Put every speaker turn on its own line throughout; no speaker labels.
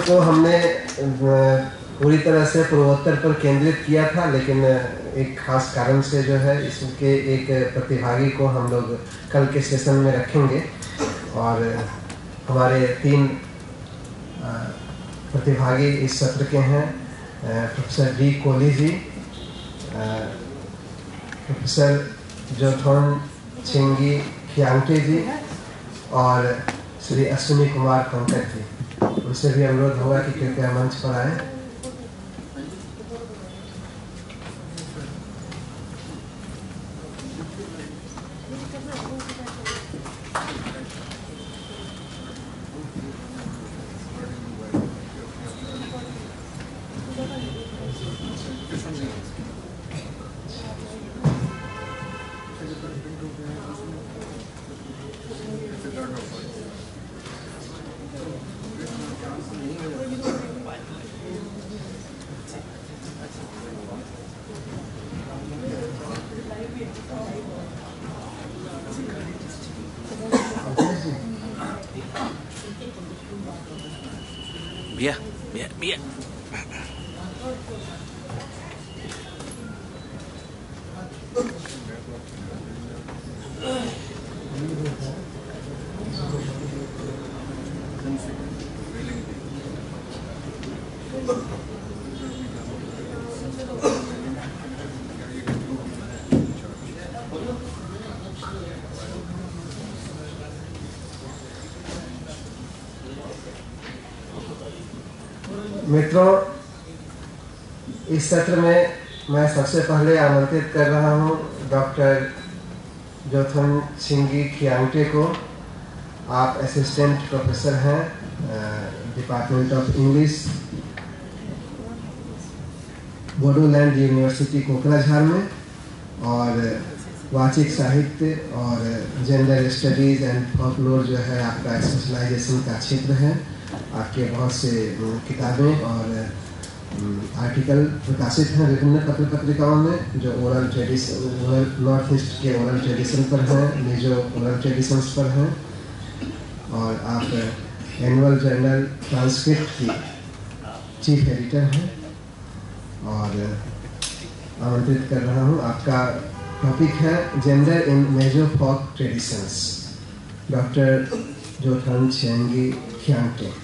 को हमने पूरी तरह से पूर्वोत्तर पर केंद्रित किया था, लेकिन एक खास कारण से जो है इसके एक प्रतिभागी को हम लोग कल के सेशन में रखेंगे। और हमारे 3 प्रतिभागी इस सत्र के हैं। Professor D Kohli ji, professor जोथोन छिंगी खियांगटे जी और श्री अश्विनी कुमार पंकज जी। उनसे भी अनुरोध होगा कि कृपया मंच पर आए।
Biar.
मित्रों, इस सत्र में मैं सबसे पहले आमंत्रित कर रहा हूं डॉक्टर जोथोन छिंगी खियांगटे को। आप असिस्टेंट प्रोफेसर हैं department of English, Bodoland university Kokrajhar में, और वाचिक साहित्य और जेंडर स्टडीज एंड फॉकलोर जो है आपका स्पेशलाइजेशन का क्षेत्र है। आपके बहुत से किताबें और आर्टिकल प्रकाशित हैं विभिन्न पत्र पत्रिकाओं में, जो ओरल ट्रेडिशन, नॉर्थ ईस्ट के ओरल ट्रेडिशन पर हैं, मेजो ओरल ट्रेडिशंस पर हैं। और आप एनुअल जर्नल ट्रांसक्रिप्ट की चीफ एडिटर हैं। और आमंत्रित कर रहा हूँ, आपका टॉपिक है gender in Mizo folk traditions, doctor Zothanchhingi Khiangte.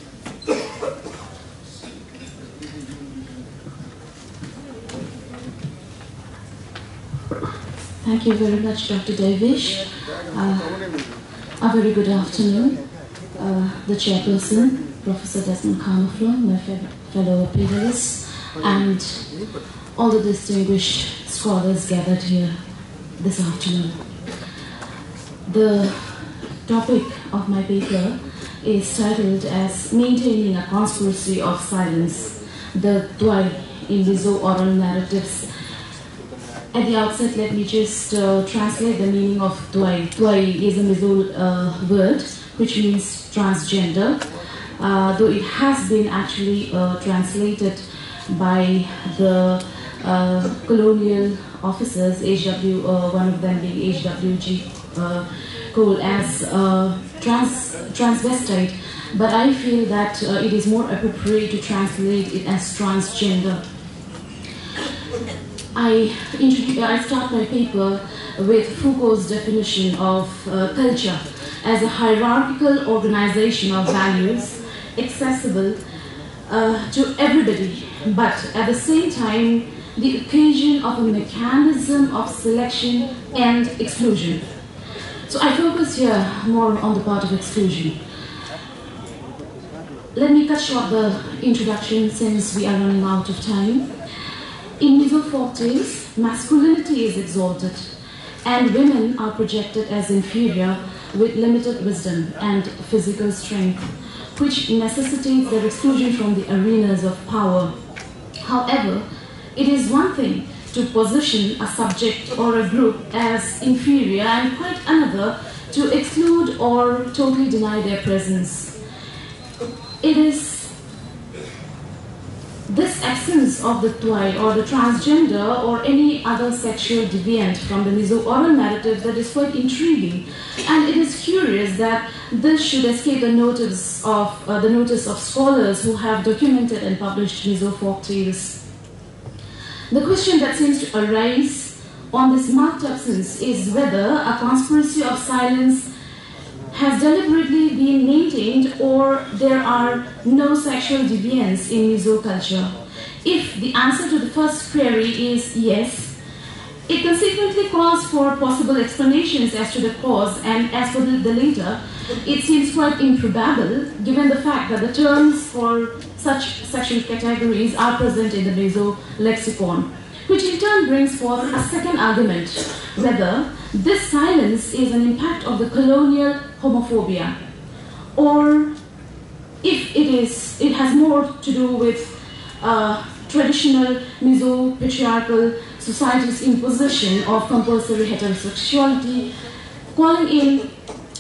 Thank you very much, Dr. Davish. A very good afternoon. The chairperson, Professor Desmond Carnoflo, my fellow panelists, and all the distinguished scholars gathered here this afternoon. The topic of my paper is titled as Maintaining a Conspiracy of Silence, the Dwai in Mizo-oral Narratives. At the outset, let me just translate the meaning of Dwai. Dwai is a Mizo word which means transgender, though it has been actually translated by the colonial officers, HW, one of them being HWG Cole, as transvestite, but I feel that it is more appropriate to translate it as transgender. I start my paper with Foucault's definition of culture as a hierarchical organization of values accessible to everybody, but at the same time the occasion of a mechanism of selection and exclusion. So I focus here more on the part of exclusion. Let me cut short the introduction since we are running out of time. In Mizo folk tales, masculinity is exalted, and women are projected as inferior with limited wisdom and physical strength, which necessitates their exclusion from the arenas of power. However, it is one thing to position a subject or a group as inferior, and quite another to exclude or totally deny their presence. It is this absence of the Twai or the transgender or any other sexual deviant from the Mizo oral narrative that is quite intriguing, and it is curious that this should escape the notice of scholars who have documented and published Mizo folk tales. The question that seems to arise on this marked absence is whether a conspiracy of silence has deliberately been maintained or there are no sexual deviants in Mizo culture. If the answer to the first query is yes, it consequently calls for possible explanations as to the cause, and as for the later, it seems quite improbable given the fact that the terms for such sexual categories are present in the Mizo lexicon, which in turn brings forth a second argument, whether this silence is an impact of the colonial homophobia, or if it has more to do with traditional Mizo patriarchal society's imposition of compulsory heterosexuality, calling in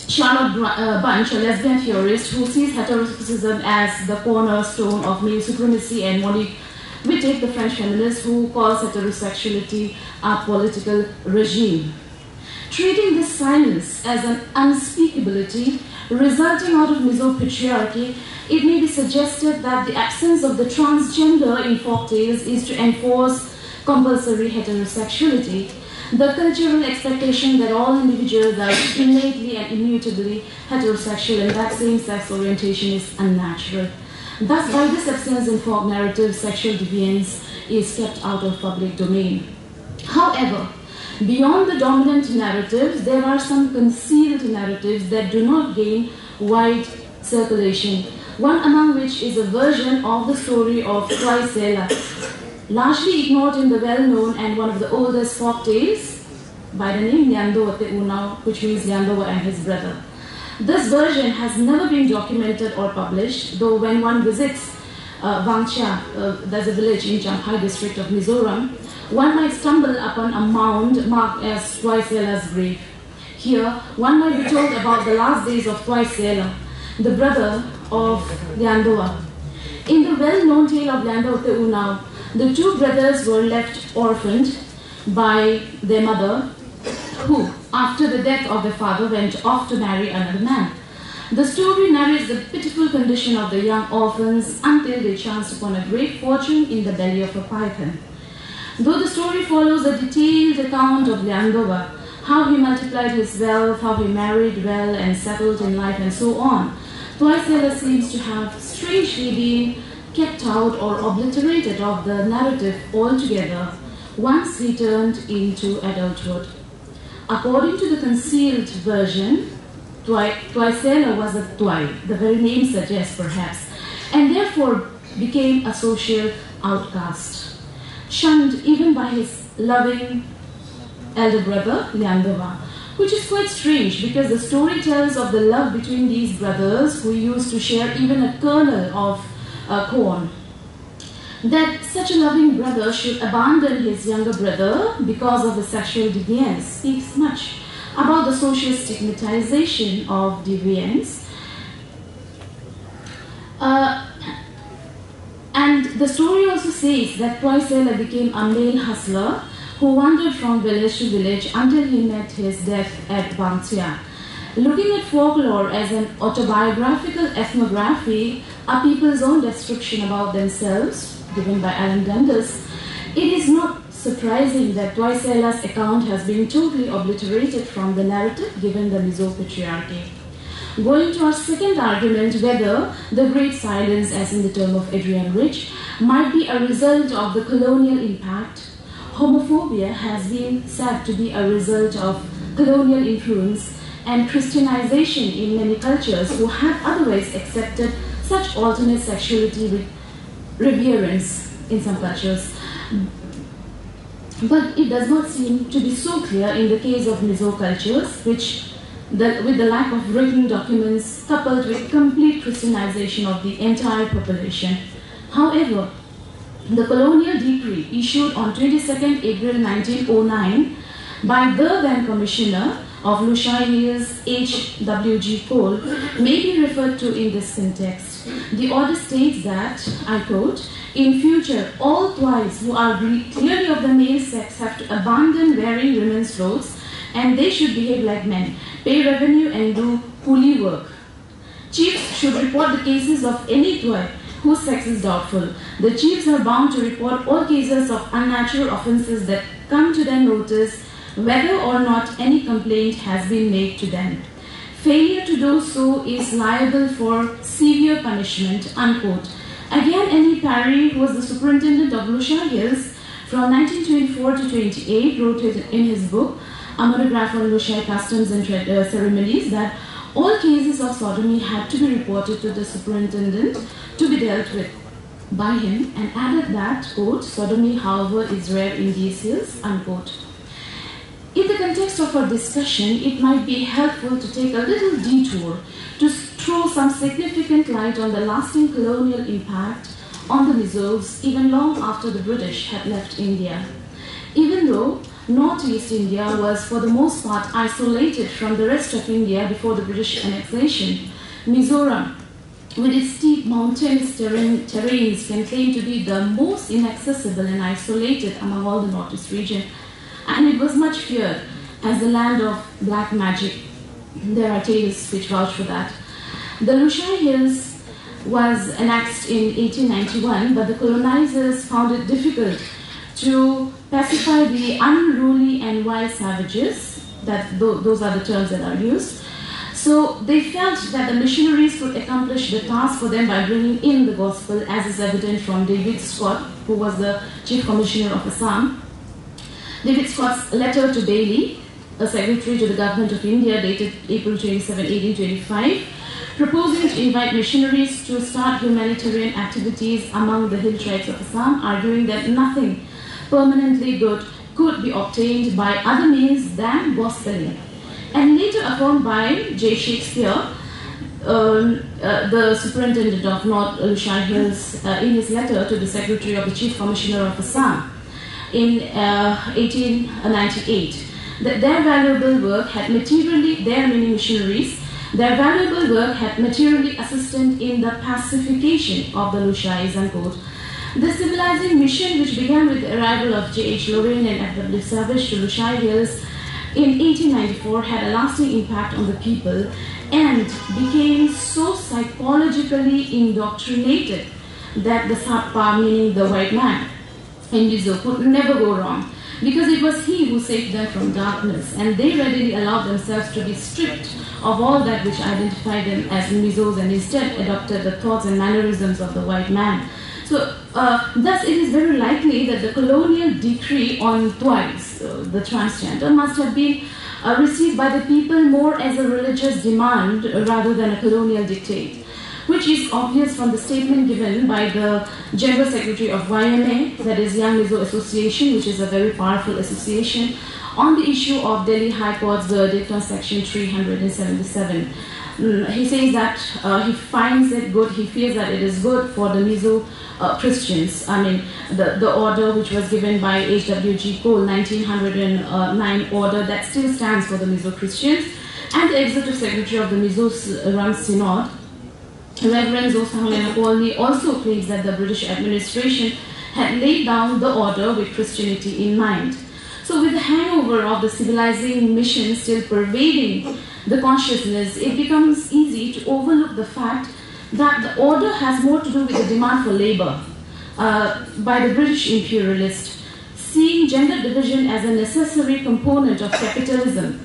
Charlotte Bunch, a lesbian theorist who sees heterosexism as the cornerstone of male supremacy, and Monique Wittig, the French feminist who calls heterosexuality a political regime. Treating this silence as an unspeakability resulting out of Mizo patriarchy, it may be suggested that the absence of the transgender in folktales is to enforce compulsory heterosexuality, the cultural expectation that all individuals are innately and immutably heterosexual and that same-sex orientation is unnatural. Thus, by this absence in folk narrative, sexual deviance is kept out of public domain. However, beyond the dominant narratives, there are some concealed narratives that do not gain wide circulation, one among which is a version of the story of Twai Sela, largely ignored in the well-known and one of the oldest folk tales by the name Liando Te Unau, which means Liando and his brother. This version has never been documented or published, though when one visits Wangcha, there's a village in Changhai district of Mizoram, one might stumble upon a mound marked as Twai Sela's grave. Here, one might be told about the last days of Twai Sela, the brother of Liandoa. In the well-known tale of Liando Te Unau, the two brothers were left orphaned by their mother, who, after the death of their father, went off to marry another man. The story narrates the pitiful condition of the young orphans until they chanced upon a great fortune in the belly of a python. Though the story follows a detailed account of Liandoa, how he multiplied his wealth, how he married well and settled in life, and so on, Twai Sela seems to have strangely been kept out or obliterated of the narrative altogether once he turned into adulthood. According to the concealed version, Twai Sela was a Twai, the very name suggests perhaps, and therefore became a social outcast, shunned even by his loving elder brother, Liandoa, which is quite strange because the story tells of the love between these brothers who used to share even a kernel of corn. That such a loving brother should abandon his younger brother because of the sexual deviance speaks much about the social stigmatization of deviance. And the story also says that Twai Sela became a male hustler who wandered from village to village until he met his death at Bangtia. Looking at folklore as an autobiographical ethnography, a people's own description about themselves, given by Alan Dundas, it is not surprising that Twai Sela's account has been totally obliterated from the narrative given the Mizo patriarchy. Going to our second argument, whether the great silence, as in the term of Adrian Rich, might be a result of the colonial impact, homophobia has been said to be a result of colonial influence and Christianization in many cultures who had otherwise accepted such alternate sexuality with reverence in some cultures. But it does not seem to be so clear in the case of Mizo cultures, with the lack of written documents coupled with complete Christianization of the entire population. However, the colonial decree issued on 22nd April 1909 by the then Commissioner of Lushai Hills H.W.G. Cole may be referred to in this context. The order states that, I quote, "In future, all Twais who are clearly of the male sex have to abandon wearing women's clothes, and they should behave like men, pay revenue and do coolie work. Chiefs should report the cases of any Twai whose sex is doubtful. The chiefs are bound to report all cases of unnatural offences that come to their notice, whether or not any complaint has been made to them. Failure to do so is liable for severe punishment," unquote. Again, N.E. Parry, who was the superintendent of Lushai Hills from 1924 to 28, wrote in his book, A Monograph on Lushai Customs and Ceremonies, that all cases of sodomy had to be reported to the superintendent to be dealt with by him, and added that, quote, "Sodomy, however, is rare in these hills," unquote. In the context of our discussion, it might be helpful to take a little detour to throw some significant light on the lasting colonial impact on the Mizos even long after the British had left India. Even though Northeast India was for the most part isolated from the rest of India before the British annexation, Mizoram, with its steep mountainous terrains, can claim to be the most inaccessible and isolated among all the Northeast region, and it was much feared as the land of black magic. There are tales which vouch for that. The Lushai Hills was annexed in 1891, but the colonizers found it difficult to pacify the unruly and wild savages. Those are the terms that are used. So they felt that the missionaries could accomplish the task for them by bringing in the gospel, as is evident from David Scott, who was the Chief Commissioner of Assam. David Scott's letter to Bailey, a secretary to the government of India, dated April 27, 1825, proposing to invite missionaries to start humanitarian activities among the hill tribes of Assam, arguing that nothing permanently good could be obtained by other means than gospeling. And later affirmed by J. Shakespeare, the superintendent of North Lushai Hills, in his letter to the secretary of the Chief Commissioner of Assam in 1898, that their valuable work had materially, their many missionaries, their valuable work had materially assisted in the pacification of the Lushais, unquote. The civilizing mission, which began with the arrival of J.H. Lorraine and F.W. Savage to Lushai Hills in 1894, had a lasting impact on the people and became so psychologically indoctrinated that the Sappa, meaning the white man, in Mizo, could never go wrong, because it was he who saved them from darkness, and they readily allowed themselves to be stripped of all that which identified them as Mizos, and instead adopted the thoughts and mannerisms of the white man. So, thus it is very likely that the colonial decree on Twais, the transgender, must have been received by the people more as a religious demand rather than a colonial dictate, which is obvious from the statement given by the General Secretary of YMA, that is Young Mizo Association, which is a very powerful association, on the issue of Delhi High Court's verdict on Section 377. He says that he finds it good, he feels that it is good for the Mizo Christians. I mean, the order which was given by H.W.G. Cole, 1909 order, that still stands for the Mizo Christians, and the Executive Secretary of the Mizo Ram Synod, Reverend Zosang Kolni, also claims that the British administration had laid down the order with Christianity in mind. So with the hangover of the civilizing mission still pervading the consciousness, it becomes easy to overlook the fact that the order has more to do with the demand for labor by the British imperialist, seeing gender division as a necessary component of capitalism.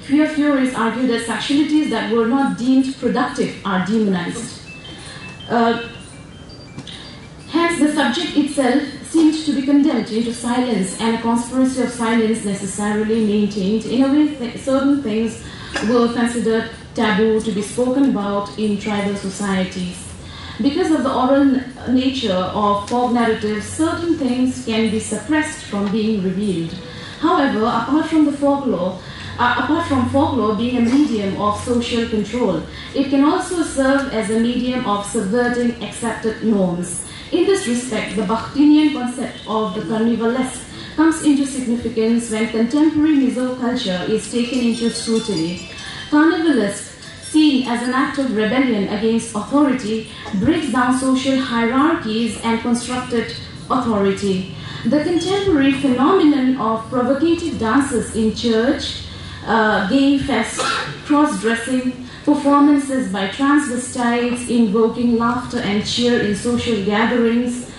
Queer theorists argue that sexualities that were not deemed productive are demonized. Hence, the subject itself seemed to be condemned into silence, and a conspiracy of silence necessarily maintained. In a way, certain things were considered taboo to be spoken about in tribal societies. Because of the oral nature of folk narratives, certain things can be suppressed from being revealed. However, apart from folklore being a medium of social control, it can also serve as a medium of subverting accepted norms. In this respect, the Bakhtinian concept of the carnivalesque comes into significance when contemporary Mizo culture is taken into scrutiny. Carnivalism, seen as an act of rebellion against authority, breaks down social hierarchies and constructed authority. The contemporary phenomenon of provocative dances in church, game fest, cross-dressing, performances by transvestites invoking laughter and cheer in social gatherings,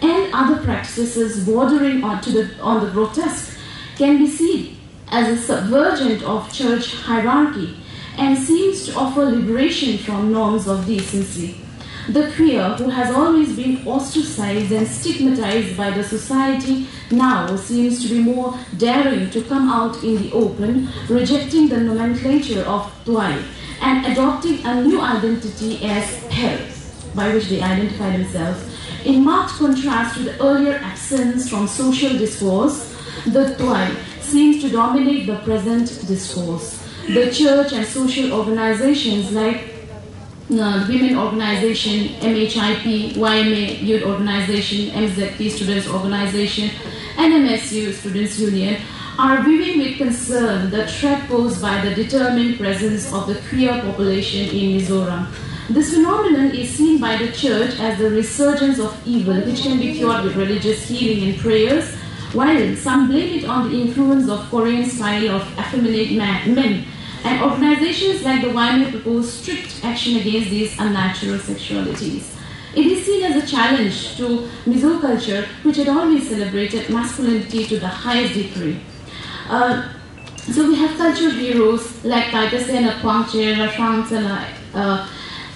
and other practices bordering on the grotesque can be seen as a subvergent of church hierarchy and seems to offer liberation from norms of decency. The queer, who has always been ostracized and stigmatized by the society, now seems to be more daring to come out in the open, rejecting the nomenclature of Tuai and adopting a new identity as Pel, by which they identify themselves. In marked contrast to the earlier absence from social discourse, the Tuai seems to dominate the present discourse. The church and social organizations like Women Organization, MHIP, YMA Youth Organization, MZP Students Organization, and MSU Students Union are viewing with concern the threat posed by the determined presence of the queer population in Mizoram. This phenomenon is seen by the church as the resurgence of evil, which can be cured with religious healing and prayers, while some blame it on the influence of Korean style of effeminate men. And organizations like the YMA propose strict action against these unnatural sexualities. It is seen as a challenge to Mizo culture, which had always celebrated masculinity to the highest degree. So we have cultural heroes like Taitasena, Kwangche, Rafang,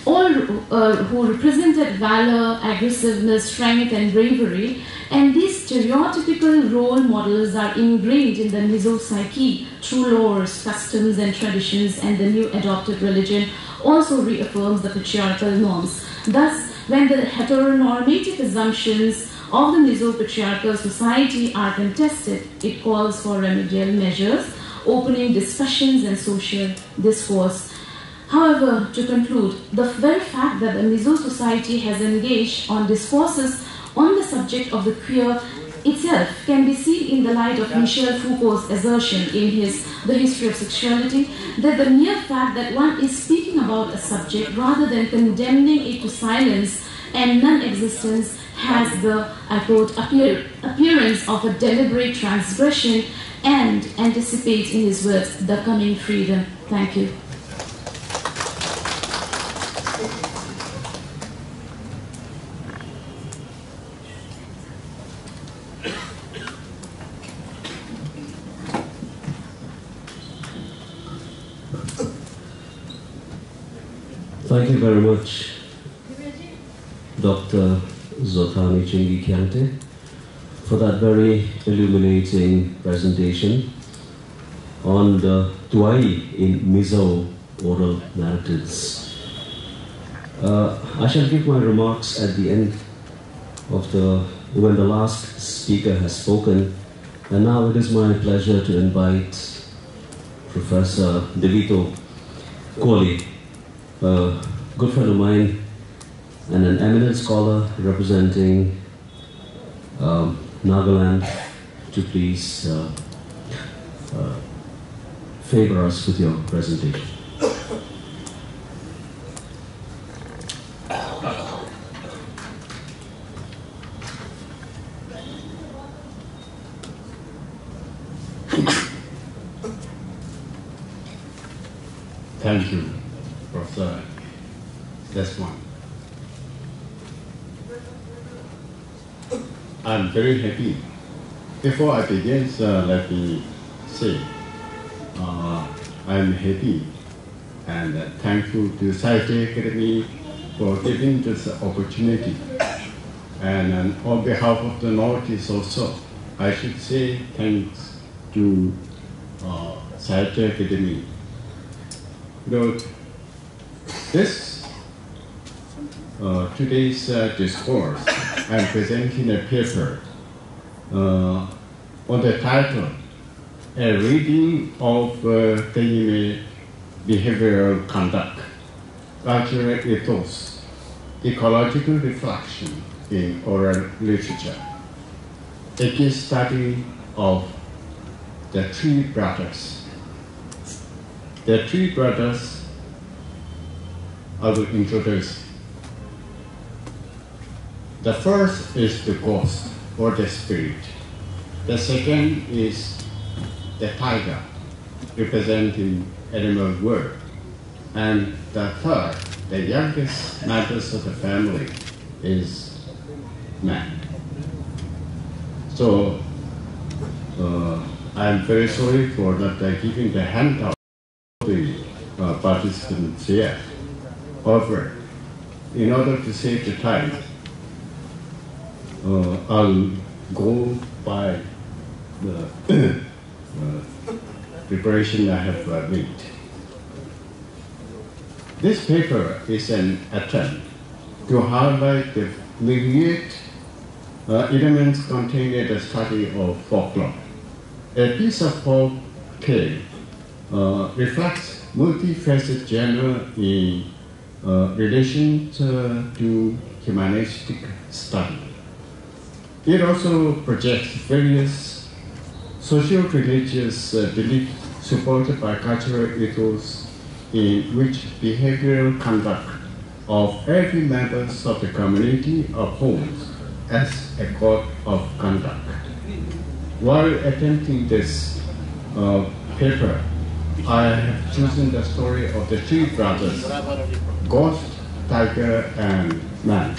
all who represented valor, aggressiveness, strength, and bravery. And these stereotypical role models are ingrained in the Mizo psyche through laws, customs, and traditions, and the new adopted religion also reaffirms the patriarchal norms. Thus, when the heteronormative assumptions of the Mizo patriarchal society are contested, it calls for remedial measures, opening discussions and social discourse. However, to conclude, the very fact that the Mizo society has engaged on discourses on the subject of the queer itself can be seen in the light of Michel Foucault's assertion in his The History of Sexuality that the mere fact that one is speaking about a subject rather than condemning it to silence and non-existence has the, I quote, appearance of a deliberate transgression and anticipates, in his words, the coming freedom. Thank you.
Thank you very much, Dr. Zotani Chingi Kyante, for that very illuminating presentation on the Tuai in Mizo oral narratives. I shall give my remarks at the end of when the last speaker has spoken, and now it is my pleasure to invite Professor Devito Kohli, a good friend of mine and an eminent scholar representing Nagaland, to please favor us with your presentation.
Thank you, Professor Desmond. I'm very happy. Before I begin, let me say I'm happy and thankful to Scientific Academy for giving this opportunity. And on behalf of the Northeast also, I should say thanks to Scientific Academy. This today's discourse, I'm presenting a paper on the title, A Reading of the Behavioral Conduct, Cultural Ethos, Ecological Reflection in Oral Literature. A case study of the three brothers. The three brothers I will introduce. The first is the ghost or the spirit. The second is the tiger, representing animal world. And the third, the youngest members of the family, is man. So I am very sorry for not giving the handout to the participants here. However, in order to save the time, I'll go by the preparation I have made. This paper is an attempt to highlight the myriad elements contained in the study of folklore. A piece of folk tale reflects multifaceted genre in relation to humanistic study. It also projects various socio-religious beliefs supported by cultural ethos in which behavioral conduct of every member of the community upholds as a code of conduct. While attempting this paper, I have chosen the story of the three brothers, Ghost, Tiger, and Man,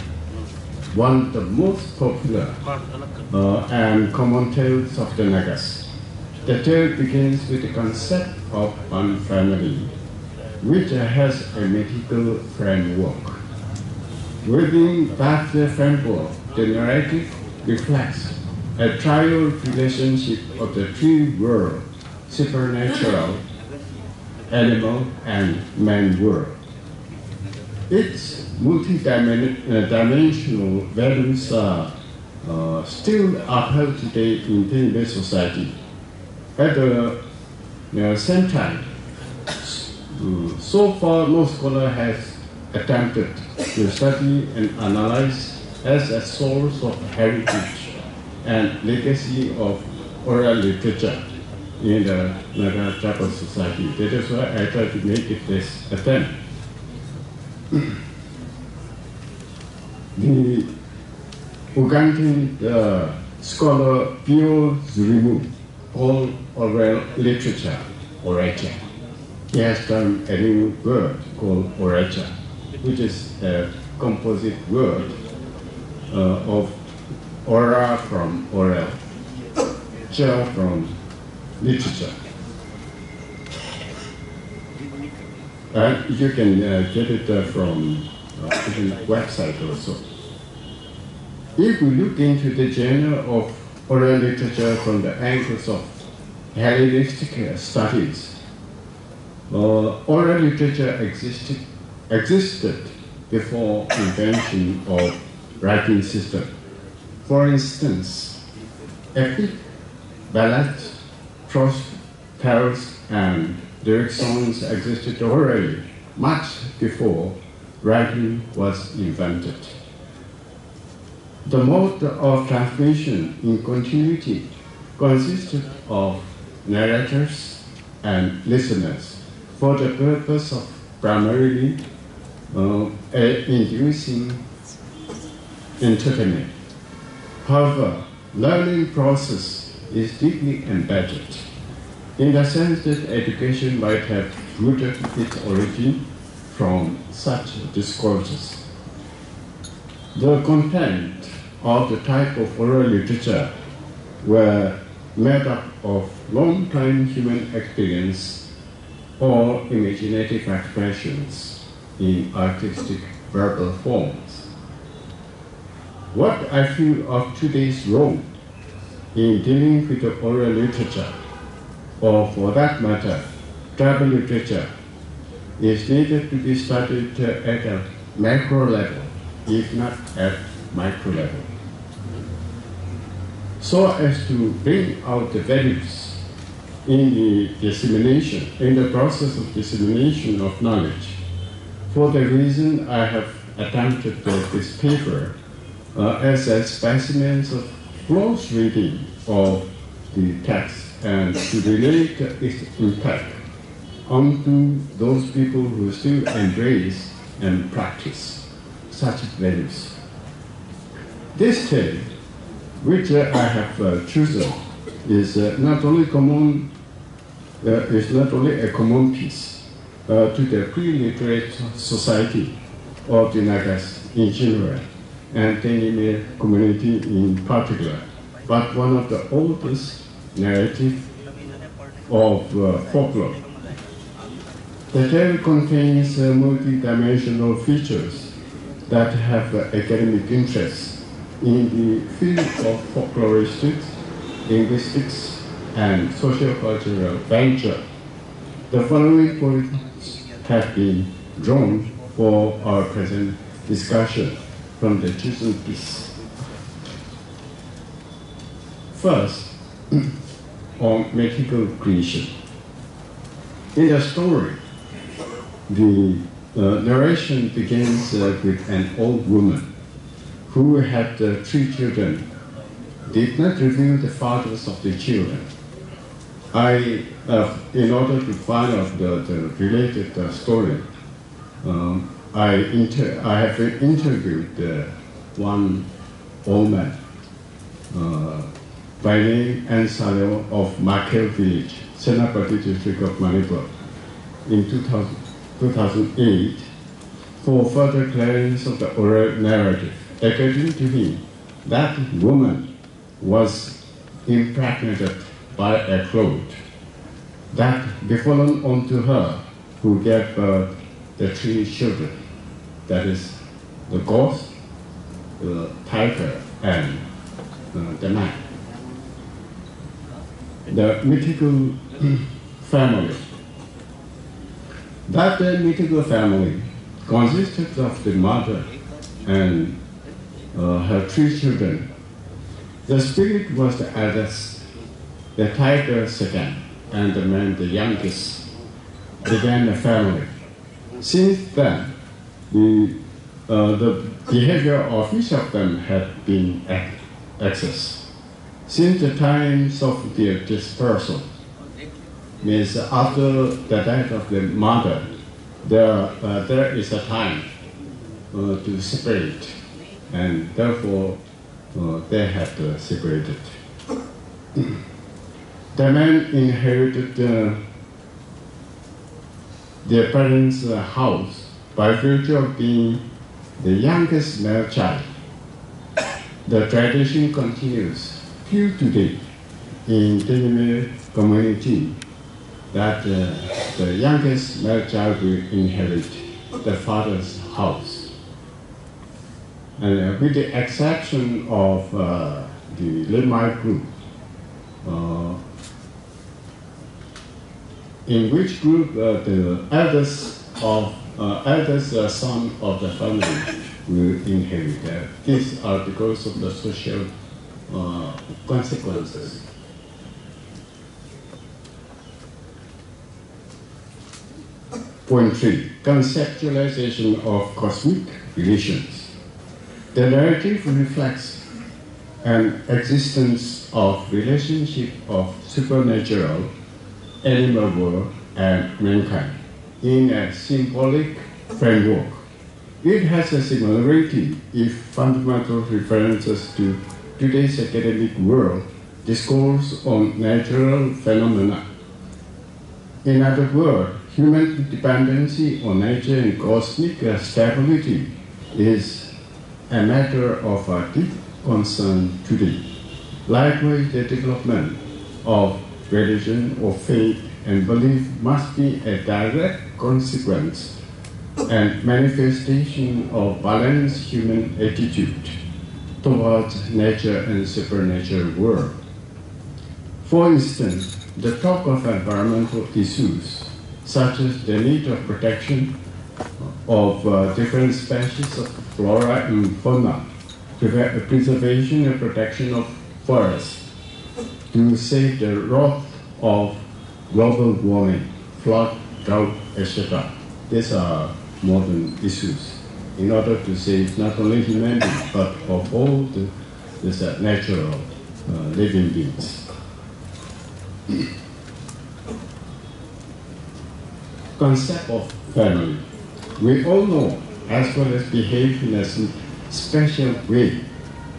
one of the most popular and common tales of the Nagas. The tale begins with the concept of one family, which has a mythical framework. Within that framework, the narrative reflects a trial relationship of the three worlds, supernatural, animal, and man world. Its multi-dimensional values are still upheld today in Tibet society. At the same time, so far no scholar has attempted to study and analyze as a source of heritage and legacy of oral literature in the Naga tribal society. That is why I try to make it this attempt. The Ugandan scholar Pio Zurimu called oral literature oracha. He has done a new word called oracha, which is a composite word of ora from oral, cha from literature. And you can get it from the website also. If we look into the genre of oral literature from the angles of Hellenistic studies, oral literature existed before invention of writing system. For instance, epic, ballads, prose, tales, and lyric songs existed orally much before writing was invented. The mode of transmission in continuity consisted of narrators and listeners for the purpose of primarily inducing entertainment. However, learning process is deeply embedded in the sense that education might have rooted its origin from such discourses. The content of the type of oral literature were made up of long-time human experience or imaginative expressions in artistic verbal forms. What I feel of today's role in dealing with the oral literature, or for that matter, tribal literature, is needed to be studied at a macro level, if not at micro level, so as to bring out the values in the dissemination, in the process of dissemination of knowledge. For the reason I have attempted this paper as a specimen of close reading of the text and to relate its impact onto those people who still embrace and practice such values. This tale, which I have chosen, is not only a common piece to the pre-literate society of the Nagas in general and Tenime community in particular, but one of the oldest narratives of folklore. The tale contains multi-dimensional features that have academic interest in the field of folkloristics, linguistics, and socio-cultural venture. The following points have been drawn for our present discussion from the chosen piece. First, on mythical creation. In the story, the narration begins with an old woman who had 3 children, did not reveal the fathers of the children. In order to find out the related story, I have interviewed one old man by name Ansalo of Makel village, Senapati district of Manipur, in 2008 for further clearance of the oral narrative. According to him, that woman was impregnated by a cloud that befallen onto her, who gave birth the 3 children, that is, the ghost, the tiger, and the man. The mythical family. That mythical family consisted of the mother and her 3 children. The spirit was the eldest, the tiger second, and the man the youngest. Began a family. Since then, the behavior of each of them had been excess. Since the times of their dispersal, means after the death of the mother, there is a time to separate, and therefore they had separated. The man inherited their parents' house by virtue of being the youngest male child. The tradition continues till today in Tenime community that the youngest male child will inherit the father's house. And with the exception of the Lemai group, in which group the eldest son of the family will inherit. These are because of the social consequences. Point 3, conceptualization of cosmic relations. The narrative reflects an existence of relationship of supernatural, animal world, and mankind in a symbolic framework. It has a similarity if fundamental references to today's academic world discourse on natural phenomena. In other words, human dependency on nature and cosmic stability is a matter of deep concern today. Likewise, the development of religion or faith and belief must be a direct consequence and manifestation of balanced human attitude towards nature and supernatural world. For instance, the talk of environmental issues, such as the need of protection of different species of flora and fauna, preservation and protection of forests, to save the wrath of global warming, flood, drought, etc. These are modern issues in order to save not only humanity but of all the natural living beings. concept of family. We all know, as well as behave in a special way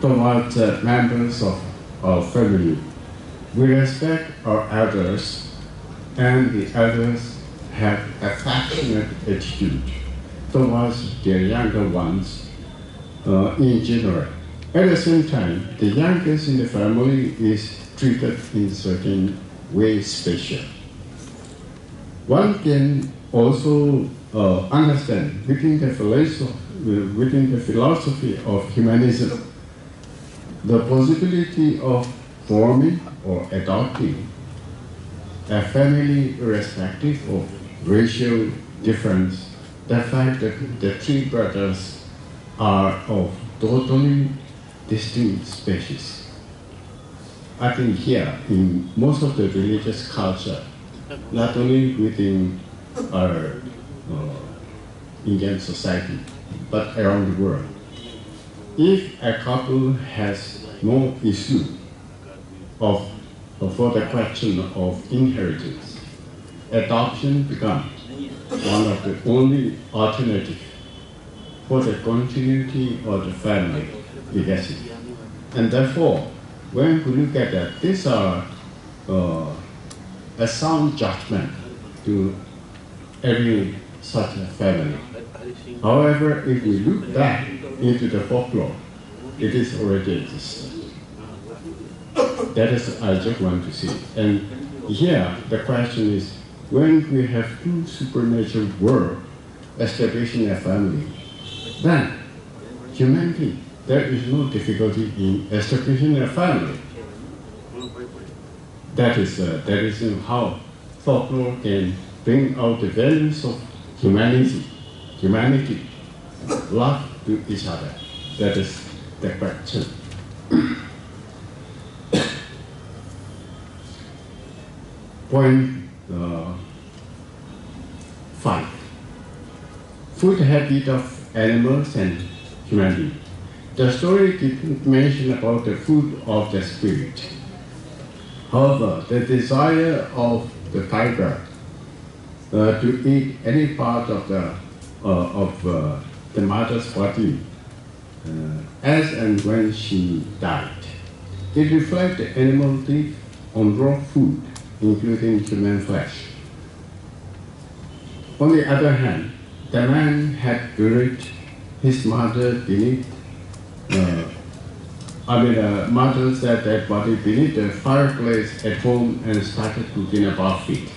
towards members of our family. We respect our elders, and the elders have affectionate attitude towards their younger ones in general. At the same time, the youngest in the family is treated in certain way special. One can also understand within the philosophy of humanism the possibility of forming or adopting a family irrespective of racial difference. The fact that the three brothers are of totally distinct species. I think here, in most of the religious culture, not only within our Indian society, but around the world, if a couple has no issue for the question of inheritance, adoption becomes one of the only alternatives for the continuity of the family legacy. And therefore, when we look at that, these are a sound judgment to every such a family. However, if we look back into the folklore, it is already existed. That is, I just want to see. And here, the question is, when we have two supernatural worlds establishing a family, then humanity, there is no difficulty in establishing a family. That is how folklore can bring out the values of humanity, love to each other. That is the question. Point 5. Food habit of animals and humanity. The story didn't mention about the food of the spirit. However, the desire of the tiger to eat any part of the mother's body as and when she died, it reflects the animal life on raw food, including human flesh. On the other hand, the man had buried his mother beneath, mother said that body beneath the fireplace at home and started cooking above it.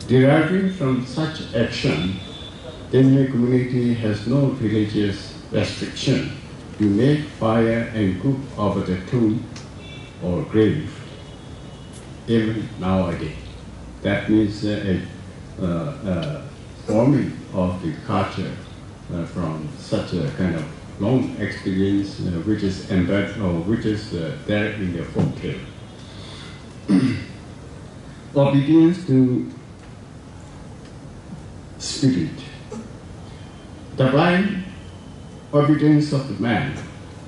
Deriving from such action, the Indian community has no religious restriction to make fire and cook over the tomb or grave, even nowadays. That means a forming of the culture from such a kind of long experience, which is embedded or which is there in the folktale. Obedience to spirit. The blind obedience of the man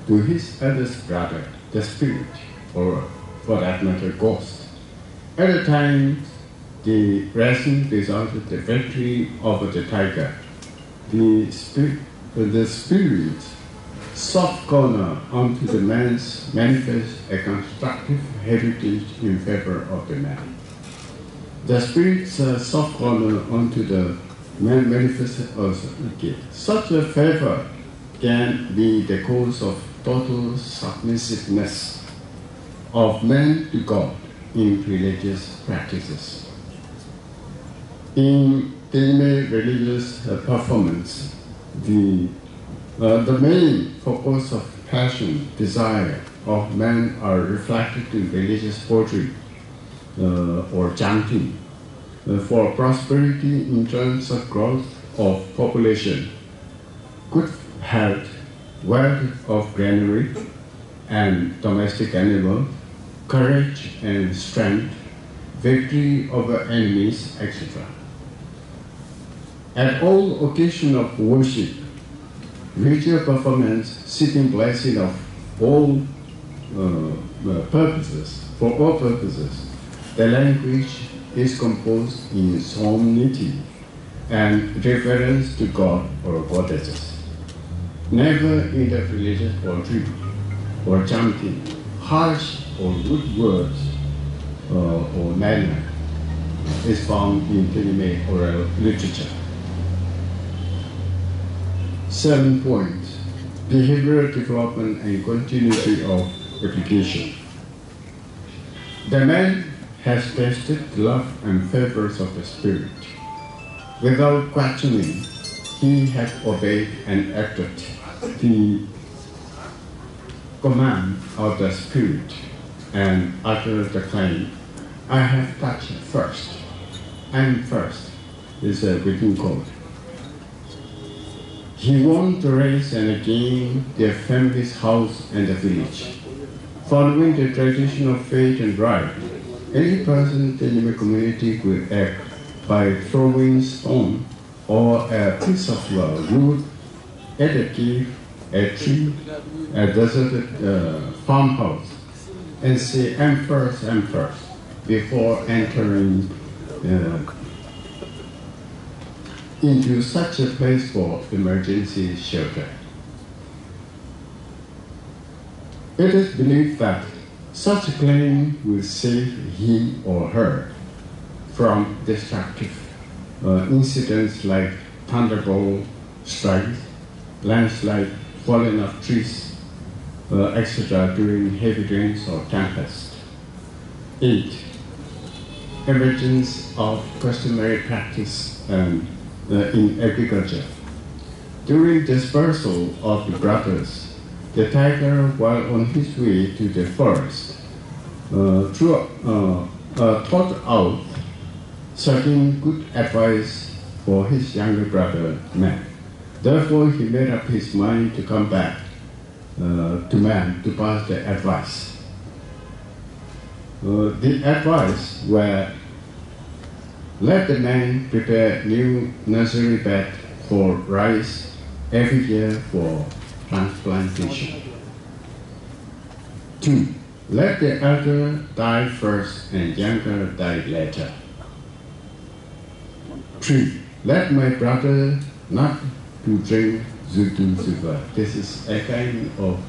to his eldest brother, the spirit, or for that matter, ghost. At the time, the wrestling resulted the victory over the tiger. The spirit soft corner onto the man's manifest a constructive heritage in favor of the man. The spirit's soft corner onto the man manifested also. Okay. Such a favor can be the cause of total submissiveness of man to God in religious practices. In the religious performance, the main focus of passion, desire of man are reflected in religious poetry or chanting for prosperity in terms of growth of population, good health, wealth of granary and domestic animal, courage and strength, victory over enemies, etc. At all occasions of worship, ritual performance seeking blessing of all purposes, for all purposes, The language is composed in solemnity and reference to God or goddesses. Never in the religious poetry or chanting, harsh or rude words or manner is found in Telugu oral literature. 7 points. Behavioral development and continuity of application. The man has tasted love and favors of the Spirit. Without questioning, he has obeyed and acted the command of the Spirit and uttered the claim, I have touched first. I'm first is a written code. He wanted to raise and gain their family's house and the village. Following the tradition of faith and right, any person in the community will act by throwing stone or a piece of wood at a cave, a tree, a deserted farmhouse, and say, I'm first, before entering into such a place for emergency shelter. It is believed that such a claim will save him or her from destructive incidents like thunderbolt strikes, landslide, falling of trees, etc. during heavy rains or tempest. 8. Emergence of customary practice in agriculture. During dispersal of the brothers, the tiger, while on his way to the forest, thought out certain good advice for his younger brother, man. Therefore, he made up his mind to come back to man to pass the advice. The advice were, let the man prepare new nursery bed for rice every year for transplantation. 2. Let the elder die first and younger die later. 3. Let my brother not to drink Zutu Zuba. This is a kind of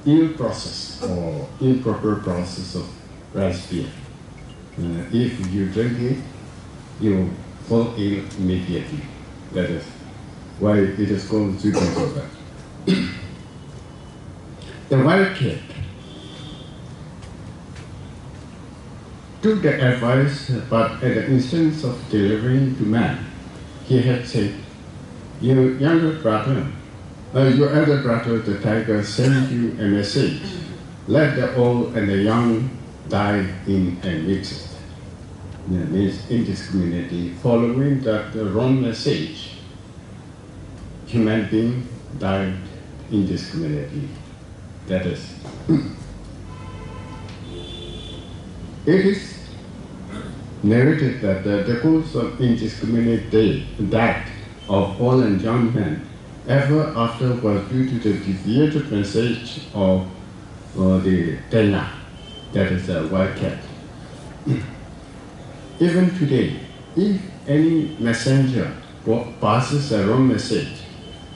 ill process or improper process of rice beer. If you drink it, you fall ill immediately. That is why it is called Zutu Zuba. The wild cat took the advice, but at the instance of delivering to man, he had said, your elder brother, the tiger, sent you a message. Let the old and the young die in a mixed. That means indiscriminately. Following that wrong message, human being died indiscriminately. That is. It is narrated that the cause of indiscriminate death of old and young men ever after was due to the deviated message of the Tena, that is a wild cat. Even today, if any messenger passes a wrong message,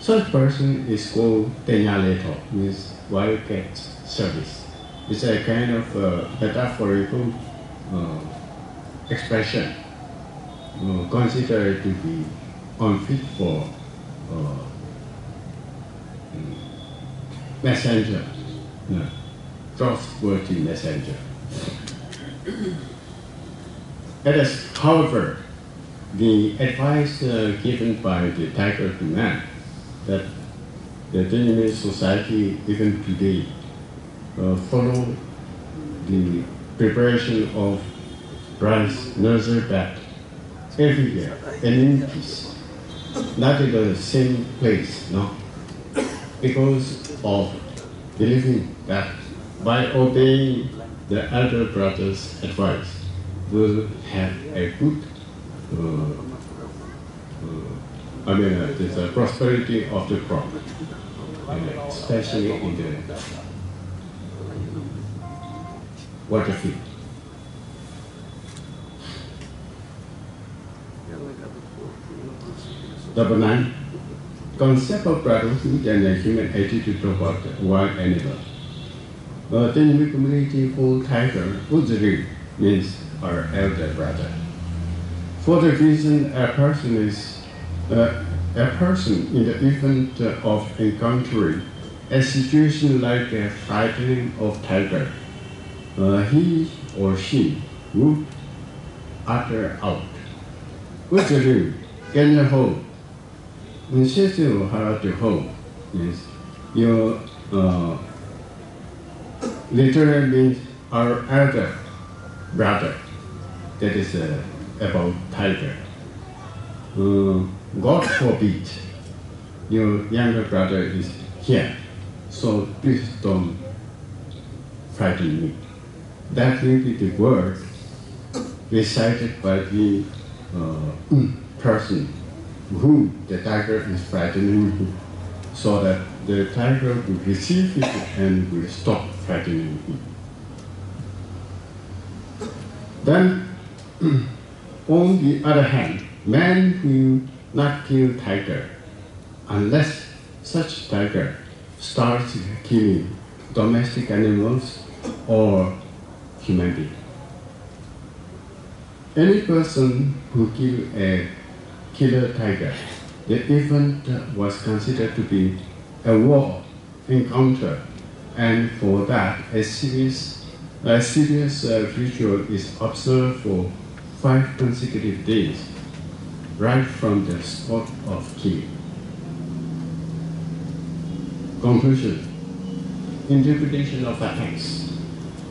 such person is called Tenyaleto, means wild cat service. It's a kind of metaphorical expression considered to be unfit for messenger, trustworthy messenger. However, the advice given by the tiger to man that the Vietnamese society even today follow the preparation of rice nursery bed every year and in peace, not in the same place, no, because of believing that by obeying the elder brother's advice will have a good, there's a prosperity of the crop, especially in the water field. Number 9, concept of brotherhood and a human attitude toward wild animals. The Inuit community for tiger, Uzuri, means our elder brother. For the reason a person in the event of encountering a situation like a frightening of tiger, he or she would utter out, Uzuri, Kenya ho. Instead to ho is your literally means our elder brother. That is about tiger. God forbid your younger brother is here, so please don't frighten me. That will be the word recited by the person who the tiger is frightening, so that the tiger will receive it and will stop frightening him. Then, on the other hand, man will not kill tiger unless such tiger starts killing domestic animals or human beings. Any person who kills a killer tiger, the event was considered to be a war encounter, and for that a serious ritual is observed for 5 consecutive days, right from the spot of killing. Conclusion. Interpretation of a text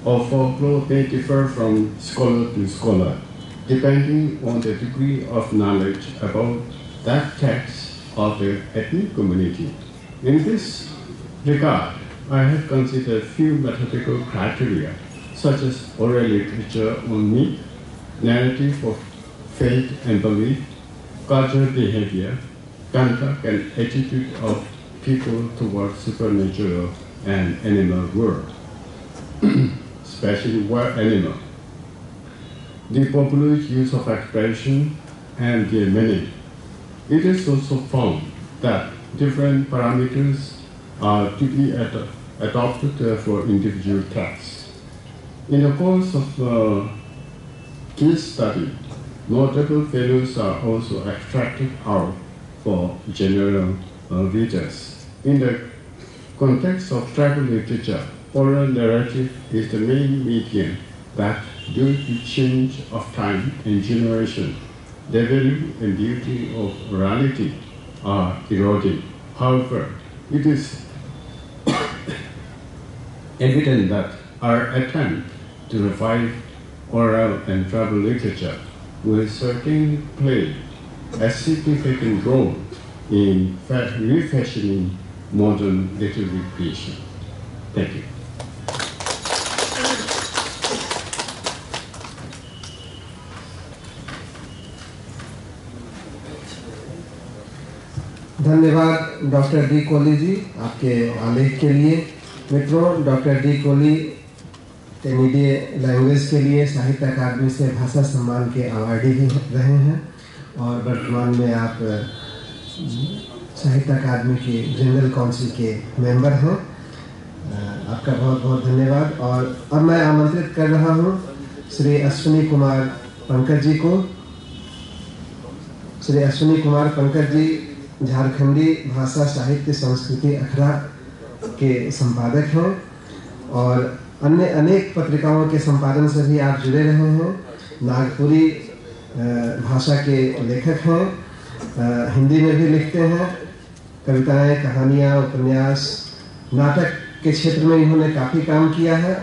or folklore may differ from scholar to scholar, depending on the degree of knowledge about that text of the ethnic community. In this regard, I have considered few mathematical criteria, such as oral literature on myth, narrative of faith and belief, cultural behavior, conduct and attitude of people towards supernatural and animal world, especially wild animal, the popular use of expression and their meaning. It is also found that different parameters are to be adopted for individual texts. In the course of case study, notable values are also extracted out for general readers. In the context of tribal literature, oral narrative is the main medium that, due to change of time and generation, the value and beauty of orality are eroding. However, it is evident that our attempt to revive oral and tribal literature will certainly play a significant role in refashioning modern literary creation. Thank you.
धन्यवाद doctor D Kohli ji आपके आलेख के लिए। मित्रों, doctor D Kohli टेनिडिये language के लिए साहित्य अकादमी से भाषा सम्मान के अवार्डी भी रहे हैं और वर्तमान में आप साहित्य अकादमी के जनरल काउंसिल के मेंबर हैं। आपका बहुत बहुत धन्यवाद। और अब मैं आमंत्रित कर रहा हूं श्री अश्विनी कुमार पंकज जी को। श्री अश्विनी कुमार पंकज जी झारखंडी भाषा साहित्य संस्कृति अखड़ा के संपादक हैं और अन्य अनेक पत्रिकाओं के संपादन से भी आप जुड़े रहे हैं। नागपुरी भाषा के लेखक हैं, हिंदी में भी लिखते हैं, कविताएं, कहानियां, उपन्यास, नाटक के क्षेत्र में इन्होंने काफ़ी काम किया है।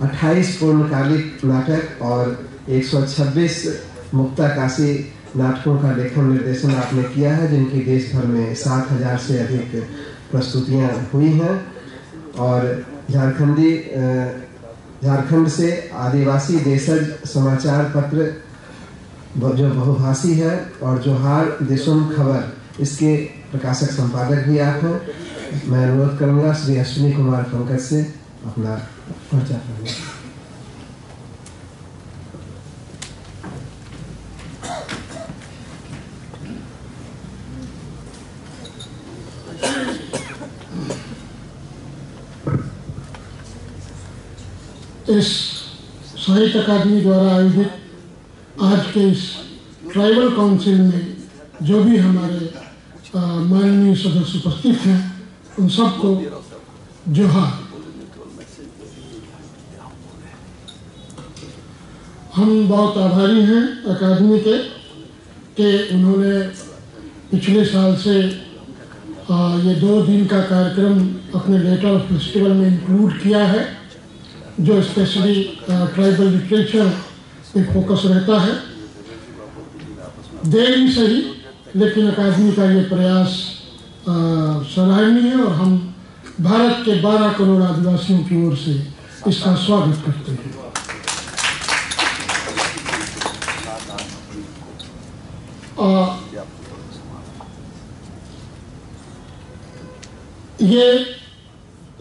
28 पूर्णकालिक नाटक और 126 मुक्ताकाशी नाटकों का लेखन निर्देशन आपने किया है, जिनकी देश भर में 7,000 से अधिक प्रस्तुतियां हुई हैं। और झारखंड से आदिवासी देशज समाचार पत्र जो बहुभाषी है और जोहार देशों खबर, इसके प्रकाशक संपादक भी आप हैं। मैं अनुरोध करूंगा श्री अश्विनी कुमार पंकज से अपना परिचय करना।
इस साहित्य अकादमी द्वारा आयोजित आज के इस ट्राइबल काउंसिल में जो भी हमारे माननीय सदस्य उपस्थित हैं, उन सबको जोहार। हम बहुत आभारी हैं अकादमी के कि उन्होंने पिछले साल से ये 2 दिन का कार्यक्रम अपने लेटर ऑफ फेस्टिवल में इंक्लूड किया है, जो स्पेशली ट्राइबल लिटरेचर पे फोकस रहता है। देर ही सही, लेकिन अकादमी का ये प्रयास सराहनीय है और हम भारत के 12 करोड़ आदिवासियों की ओर से इसका स्वागत करते हैं। ये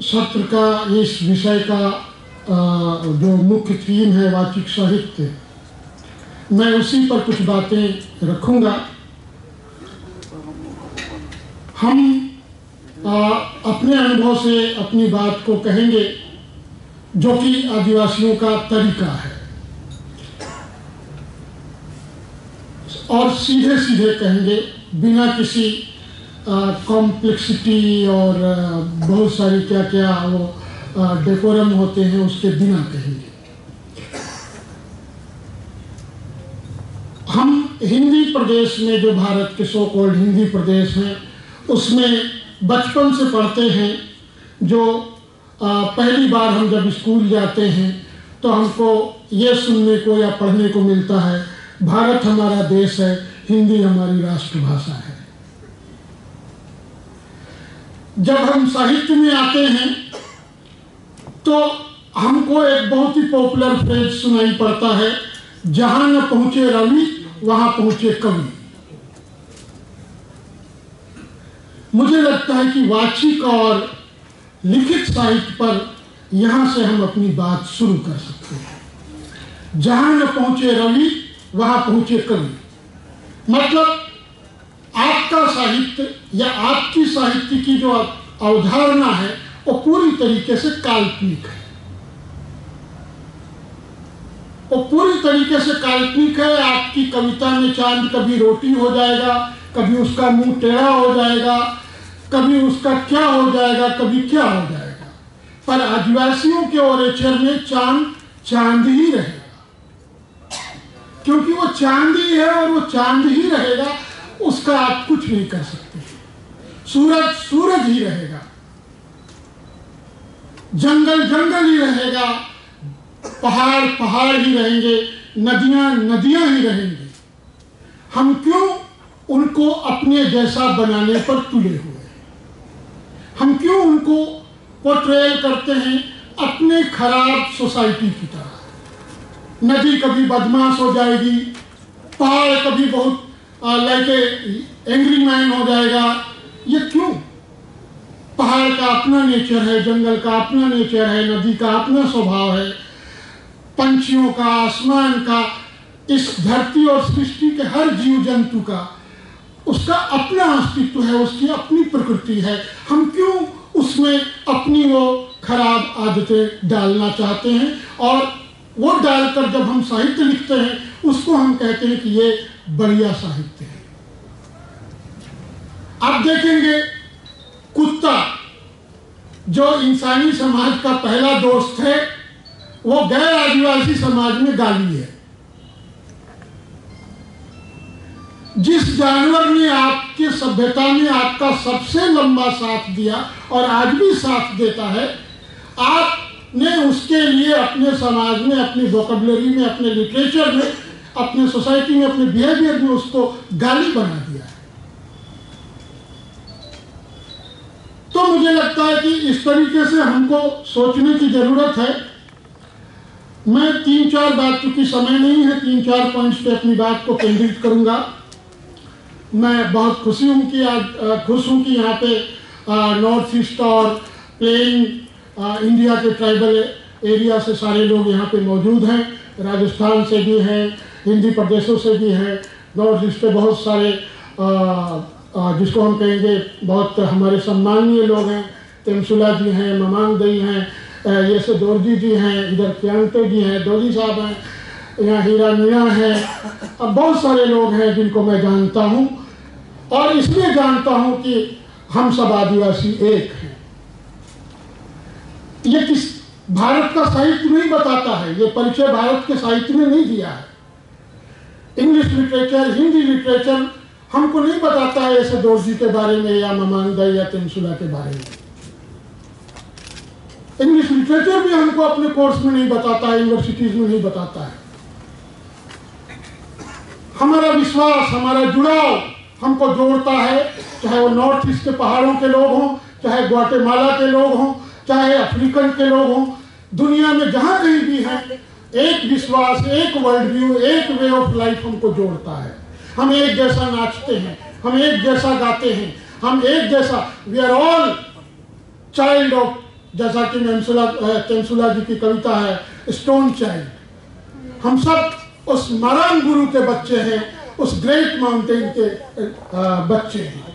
सत्र का, इस विषय का जो मुख्य थीम है वाचिक साहित्य, मैं उसी पर कुछ बातें रखूंगा। हम अपने अनुभव से अपनी बात को कहेंगे, जो कि आदिवासियों का तरीका है, और सीधे सीधे कहेंगे, बिना किसी कॉम्प्लेक्सिटी और बहुत सारी क्या क्या वो डेकोरम होते हैं उसके बिना कहेंगे। हम हिंदी प्रदेश में, जो भारत के सो कॉल्ड हिंदी प्रदेश हैं, उसमें बचपन से पढ़ते हैं। जो पहली बार हम जब स्कूल जाते हैं तो हमको ये सुनने को या पढ़ने को मिलता है, भारत हमारा देश है, हिंदी हमारी राष्ट्रभाषा है। जब हम साहित्य में आते हैं तो हमको एक बहुत ही पॉपुलर फ्रेज सुनाई पड़ता है, जहां न पहुंचे रवि वहां पहुंचे कवि। मुझे लगता है कि वाचिक और लिखित साहित्य पर यहां से हम अपनी बात शुरू कर सकते हैं। जहां न पहुंचे रवि वहां पहुंचे कवि, मतलब आपका साहित्य या आपकी साहित्य की जो अवधारणा है वो पूरी तरीके से काल्पनिक है। वो पूरी तरीके से काल्पनिक है। आपकी कविता में चांद कभी रोटी हो जाएगा, कभी उसका मुंह टेढ़ा हो जाएगा, कभी उसका क्या हो जाएगा, कभी क्या हो जाएगा। पर आदिवासियों के ओरेचर में चांद चांद ही रहेगा, क्योंकि वो चांद ही है और वो चांद ही रहेगा, उसका आप कुछ नहीं कर सकते। सूरज सूरज ही रहेगा, जंगल जंगल ही रहेगा, पहाड़ पहाड़ ही रहेंगे, नदियां नदियां ही रहेंगी। हम क्यों उनको अपने जैसा बनाने पर तुले हुए हैं? हम क्यों उनको पोर्ट्रेल करते हैं अपने खराब सोसाइटी की तरह? नदी कभी बदमाश हो जाएगी, पहाड़ कभी बहुत लाइक एंग्री मैन हो जाएगा। ये क्यों? पहाड़ का अपना नेचर है, जंगल का अपना नेचर है, नदी का अपना स्वभाव है, पंछियों का, आसमान का, इस धरती और सृष्टि के हर जीव जंतु का उसका अपना अस्तित्व है, उसकी अपनी प्रकृति है। हम क्यों उसमें अपनी वो खराब आदतें डालना चाहते हैं? और वो डालकर जब हम साहित्य लिखते हैं उसको हम कहते हैं कि ये बढ़िया साहित्य है। आप देखेंगे कुत्ता, जो इंसानी समाज का पहला दोस्त है, वो गैर आदिवासी समाज में गाली है। जिस जानवर ने आपके सभ्यता में आपका सबसे लंबा साथ दिया और आज भी साथ देता है, आपने उसके लिए अपने समाज में, अपनी वोकैबुलरी में, अपने लिटरेचर में, अपने सोसाइटी में, अपने बिहेवियर में उसको गाली बना दिया है। तो मुझे लगता है कि इस तरीके से हमको सोचने की जरूरत है। मैं 3-4 बात, चूंकि समय नहीं है, 3-4 पॉइंट्स पे अपनी बात को केंद्रित करूंगा। मैं बहुत खुश हूं कि यहाँ पे नॉर्थ ईस्ट और प्लेन इंडिया के ट्राइबल एरिया से सारे लोग यहाँ पे मौजूद हैं। राजस्थान से भी हैं, हिंदी प्रदेशों से भी हैं, नॉर्थ ईस्ट के बहुत सारे जिसको हम कहेंगे बहुत हमारे सम्मानीय लोग हैं। तेमसुला जी हैं, ममांग दई हैं, ये से दोरजी जी हैं, इधर क्यांते जी हैं, डोली साहब हैं, यहाँ हीरा मीणा हैं, अब बहुत सारे लोग हैं जिनको मैं जानता हूँ, और इसलिए जानता हूँ कि हम सब आदिवासी एक हैं। ये किस भारत का साहित्य नहीं बताता है, ये परिचय भारत के साहित्य ने नहीं दिया है। इंग्लिश लिटरेचर, हिंदी लिटरेचर हमको नहीं बताता है ऐसे दोरजी के बारे में या ममांगदई या तेंसुला के बारे में। इंग्लिश लिटरेचर भी हमको अपने कोर्स में नहीं बताता है, यूनिवर्सिटीज में नहीं बताता है। हमारा विश्वास, हमारा जुड़ाव हमको जोड़ता है, चाहे वो नॉर्थ ईस्ट के पहाड़ों के लोग हों, चाहे ग्वाटेमाला के लोग हों, चाहे अफ्रीकन के लोग हों, दुनिया में जहां कहीं भी हैं, एक विश्वास, एक वर्ल्ड व्यू, एक वे ऑफ लाइफ हमको जोड़ता है। हम एक जैसा नाचते हैं, हम एक जैसा गाते हैं, हम एक जैसा, we are all child of, जैसा कि तेंसुला जी की कविता है, स्टोन चाइल्ड। हम सब उस मरान गुरु के बच्चे हैं, उस ग्रेट माउंटेन के बच्चे हैं।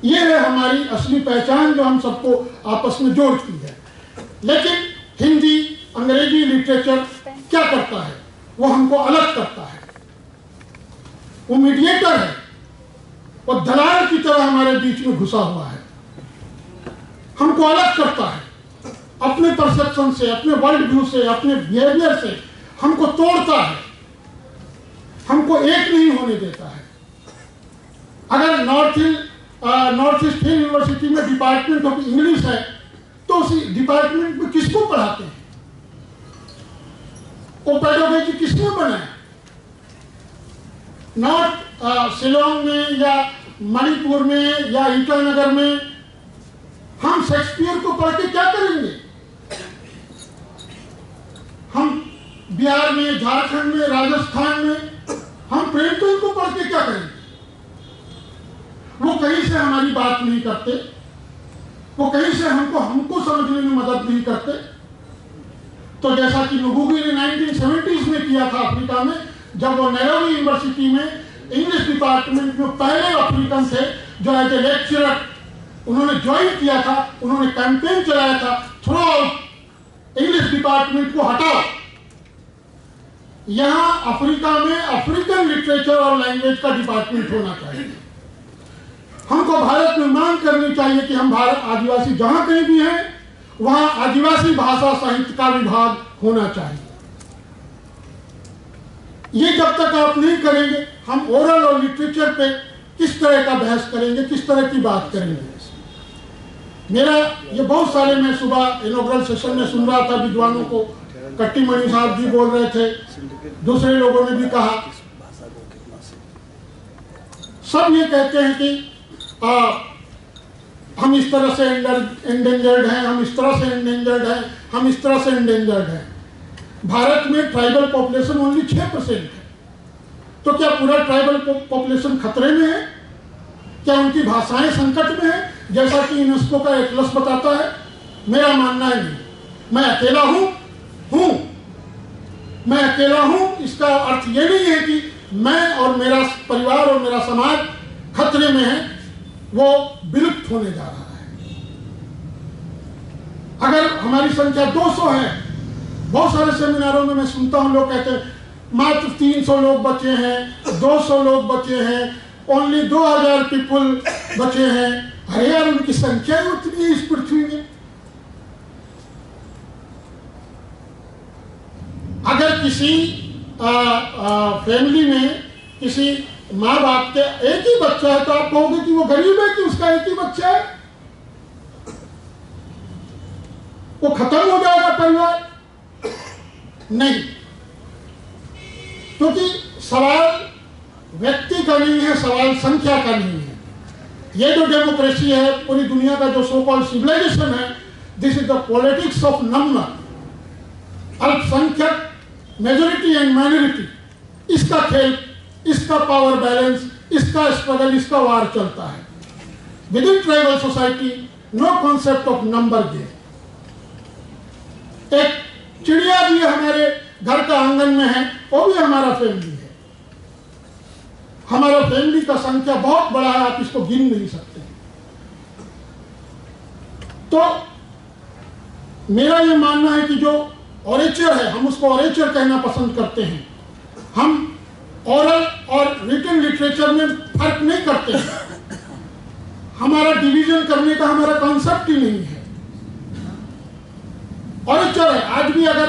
ये है हमारी असली पहचान जो हम सबको आपस में जोड़ती है। लेकिन हिंदी, अंग्रेजी लिटरेचर क्या करता है? वो हमको अलग करता है। वो मीडिएटर है, वो दलाल की तरह हमारे बीच में घुसा हुआ है, हमको अलग करता है अपने परसेप्शन से, अपने वर्ल्ड व्यू से, अपने बिहेवियर से, हमको तोड़ता है, हमको एक नहीं होने देता है। अगर नॉर्थ ईस्ट हिल यूनिवर्सिटी में डिपार्टमेंट ऑफ इंग्लिश है, तो उस डिपार्टमेंट में किसको पढ़ाते हैं? वो पेडागोजी किसने बनाया? नॉर्थ शिलोंग में या मणिपुर में या ईटानगर में हम शेक्सपियर को पढ़ के क्या करेंगे? हम बिहार में, झारखंड में, राजस्थान में हम प्रेमचंद को पढ़ के क्या करेंगे? वो कहीं से हमारी बात नहीं करते, वो कहीं से हमको समझने में मदद नहीं करते। तो जैसा कि नुबुगी ने 1970s में किया था अफ्रीका में, जब वो नैरोबी यूनिवर्सिटी में इंग्लिश डिपार्टमेंट में पहले अफ्रीकन थे जो एज ए लेक्चरर उन्होंने ज्वाइन किया था, उन्होंने कैंपेन चलाया था, थ्रो आउट इंग्लिश डिपार्टमेंट को हटाओ। यहां अफ्रीका में अफ्रीकन लिटरेचर और लैंग्वेज का डिपार्टमेंट होना चाहिए। हमको भारत में मांग करनी चाहिए कि हम भारत आदिवासी जहां कहीं भी हैं, वहां आदिवासी भाषा साहित्य का विभाग होना चाहिए। ये जब तक आप नहीं करेंगे, हम ओरल और लिटरेचर पे किस तरह का बहस करेंगे, किस तरह की बात करेंगे? मेरा ये बहुत सारे, मैं सुबह इनॉग्रल सेशन में सुन रहा था विद्वानों को, कट्टीमणि साहब जी बोल रहे थे, दूसरे लोगों ने भी कहा, सब ये कहते हैं कि हम इस तरह से एंडेंजर्ड हैं, हम इस तरह से एंडेंजर्ड हैं, हम इस तरह से एंडेंजर्ड हैं। भारत में ट्राइबल पॉपुलेशन ओनली 6% है, तो क्या पूरा ट्राइबल पॉपुलेशन खतरे में है? क्या उनकी भाषाएं संकट में है, जैसा कि यूनेस्को का एटलस बताता है? मेरा मानना है नहीं। मैं अकेला हूं, मैं अकेला हूं, इसका अर्थ ये नहीं है कि मैं और मेरा परिवार और मेरा समाज खतरे में है, वो विलुप्त होने जा रहा है। अगर हमारी संख्या 200 है, बहुत सारे सेमिनारों में मैं सुनता हूं लोग कहते हैं मात्र 300 लोग बचे हैं, 200 लोग बचे हैं, ओनली 2000 पीपल बचे हैं। अरे यार, उनकी संख्या ही उतनी है इस पृथ्वी में। अगर किसी फैमिली में किसी माँ बाप के एक ही बच्चा है, तो आप कहोगे कि वो गरीब है कि उसका एक ही बच्चा है? वो खत्म हो जाएगा परिवार? नहीं, क्योंकि सवाल व्यक्ति का नहीं है, सवाल संख्या का नहीं है। ये जो डेमोक्रेसी है, पूरी दुनिया का जो सो कॉल्ड सिविलाइजेशन है, this is the politics of number. अल्पसंख्यक, मेजोरिटी एंड माइनॉरिटी, इसका खेल, इसका पावर बैलेंस, इसका स्ट्रगल, इसका वार चलता है। Within tribal society no concept of number game. एक चिड़िया भी हमारे घर का आंगन में है, वो भी हमारा फैमिली है। हमारा फैमिली का संख्या बहुत बड़ा है, आप इसको गिन नहीं सकते। तो मेरा ये मानना है कि जो ऑरेचर है, हम उसको ऑरेचर कहना पसंद करते हैं। हम ओरल और रिटन लिटरेचर में फर्क नहीं करते हैं। हमारा डिवीजन करने का हमारा कॉन्सेप्ट ही नहीं है। ऑरेचर है। आज भी अगर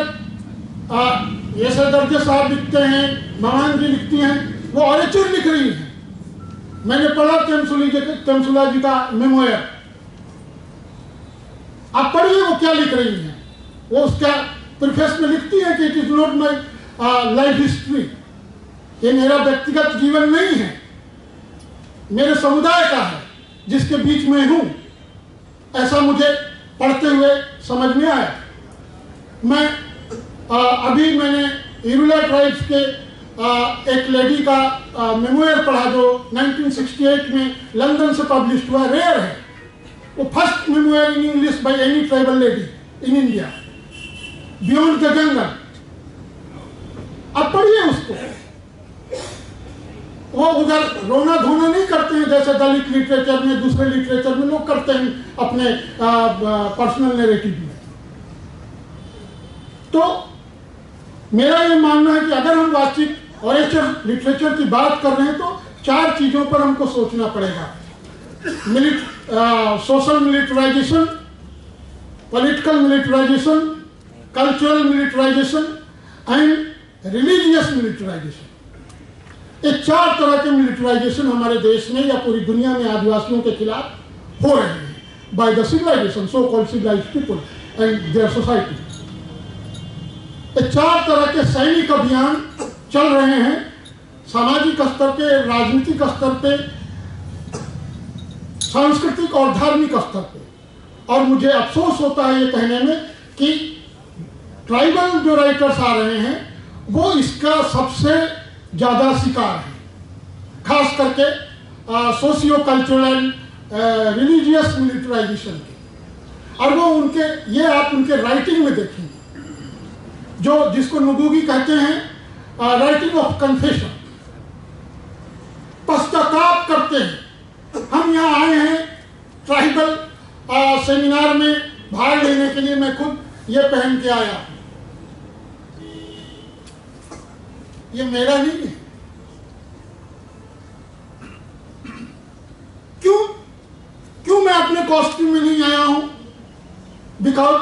ऐसे दर्जे साहब लिखते हैं, भवान जी लिखती हैं, वो ऑरेचर लिख रही हैं। मैंने पढ़ा तेमसुला जी का मेमोयर, आप पढ़िए वो क्या लिख रही हैं। वो उसका प्रीफेस में लिखती है कि it is not my life history, ये मेरा व्यक्तिगत जीवन नहीं है, मेरे समुदाय का है जिसके बीच में हूं। ऐसा मुझे पढ़ते हुए समझ में आया। मैं अभी मैंने इरुला ट्राइब्स के एक लेडी का मेमोयर पढ़ा जो 1968 में लंदन से पब्लिश हुआ। रेयर है, वो first memoir in English by any tribal lady in India, beyond the jungle. अब पढ़िए उसको। वो उधर रोना धोना नहीं करते हैं जैसे दलित लिटरेचर में, दूसरे लिटरेचर में लोग करते हैं अपने पर्सनल नैरेटिव में। तो मेरा ये मानना है कि अगर हम वाचिक ऑरेचर लिटरेचर की बात कर रहे हैं तो 4 चीजों पर हमको सोचना पड़ेगा। Social militarisation, political militarisation, cultural militarisation and religious militarisation. ये 4 तरह के मिलिटराइजेशन हमारे देश में या पूरी दुनिया में आदिवासियों के खिलाफ हो रहे हैं by the civilisation, so called civilised people and their society. ये 4 तरह के सैनिक अभियान चल रहे हैं सामाजिक स्तर पे, राजनीतिक स्तर पे, सांस्कृतिक और धार्मिक स्तर पे। और मुझे अफसोस होता है ये कहने में कि ट्राइबल जो राइटर्स आ रहे हैं वो इसका सबसे ज्यादा शिकार है, खास करके सोशियो कल्चरल रिलीजियस मिलिटराइजेशन के। और वो उनके, ये आप उनके राइटिंग में देखेंगे, जो जिसको नुगुगी कहते हैं, राइटिंग ऑफ कन्फेशन, पश्चाताप करते हैं। हम यहाँ आए हैं ट्राइबल सेमिनार में भाग लेने के लिए, मैं खुद ये पहन के आया। ये मेरा नहीं है। क्यों मैं अपने कॉस्ट्यूम में नहीं आया हूं? बिकॉज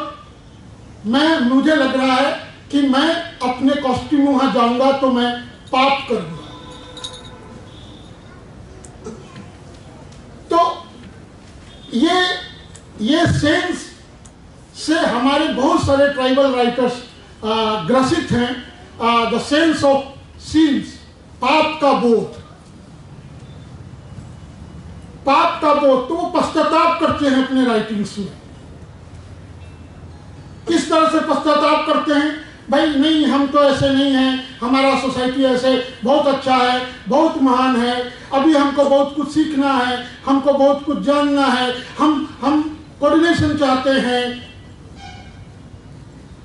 मुझे लग रहा है कि मैं अपने कॉस्ट्यूम वहां जाऊंगा तो मैं पाप करूंगा। तो ये सेंस से हमारे बहुत सारे ट्राइबल राइटर्स ग्रसित हैं। द सेंस ऑफ सीन्स, पाप का बोध, पाप का बोध। तो वो पश्चाताप करते हैं अपने राइटिंग्स में। किस तरह से पश्चाताप करते हैं? भाई नहीं, हम तो ऐसे नहीं हैं, हमारा सोसाइटी ऐसे बहुत अच्छा है, बहुत महान है, अभी हमको बहुत कुछ सीखना है, हमको बहुत कुछ जानना है, हम कोऑर्डिनेशन चाहते हैं।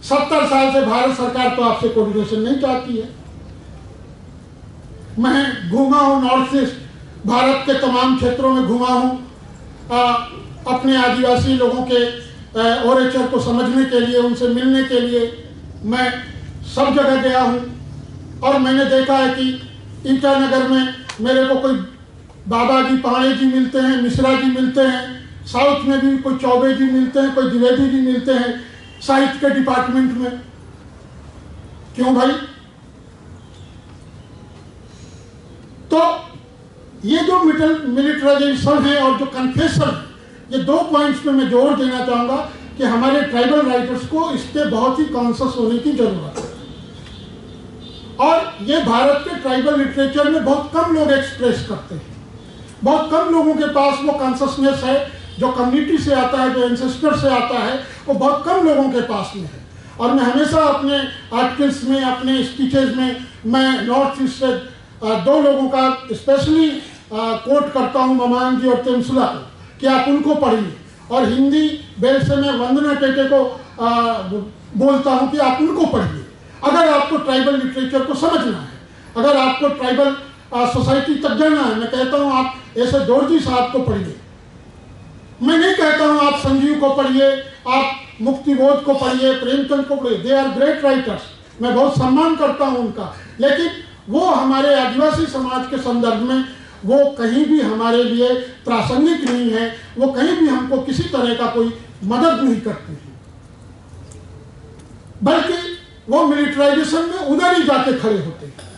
70 साल से भारत सरकार तो आपसे कोऑर्डिनेशन नहीं चाहती है। मैं घूमा हूं नॉर्थ ईस्ट, भारत के तमाम क्षेत्रों में घूमा हूं, अपने आदिवासी लोगों के ओरेचर को समझने के लिए, उनसे मिलने के लिए मैं सब जगह गया हूं। और मैंने देखा है कि ईटानगर में मेरे को कोई बाबा जी, पाणे जी मिलते हैं, मिश्रा जी मिलते हैं, साउथ में भी कोई चौबे जी मिलते हैं, कोई द्विवेदी जी मिलते हैं साहित्य के डिपार्टमेंट में। क्यों भाई? तो ये जो मिलिटराइजेशन है और जो कन्फेशन, ये 2 पॉइंट्स पे मैं जोर देना चाहूंगा कि हमारे ट्राइबल राइटर्स को इस पे बहुत ही कॉन्शियस होने की जरूरत है। और ये भारत के ट्राइबल लिटरेचर में बहुत कम लोग एक्सप्रेस करते हैं। बहुत कम लोगों के पास वो कॉन्शियसनेस है जो कम्युनिटी से आता है, जो एंसेस्टर से आता है, वो बहुत कम लोगों के पास में है। और मैं हमेशा अपने आर्टिकल्स में, अपने स्पीचेज में मैं नॉर्थ ईस्ट से 2 लोगों का स्पेशली कोट करता हूँ, भवान जी और तेमसुला को, कि आप उनको पढ़िए। और हिंदी बेल से मैं वंदना टेटे को बोलता हूँ कि आप उनको पढ़िए। अगर आपको ट्राइबल लिटरेचर को समझना है, अगर आपको ट्राइबल सोसाइटी तक जाना है, मैं कहता हूँ आप ऐसे दोरजी साहब को पढ़िए। मैं नहीं कहता हूँ आप संजीव को पढ़िए, आप मुक्तिबोध को पढ़िए, प्रेमचंद को पढ़िए, दे आर ग्रेट राइटर्स, मैं बहुत सम्मान करता हूँ उनका, लेकिन वो हमारे आदिवासी समाज के संदर्भ में वो कहीं भी हमारे लिए प्रासंगिक नहीं है, वो कहीं भी हमको किसी तरह का कोई मदद नहीं करते हैं, बल्कि वो मिलिटराइजेशन में उधर ही जाके खड़े होते हैं।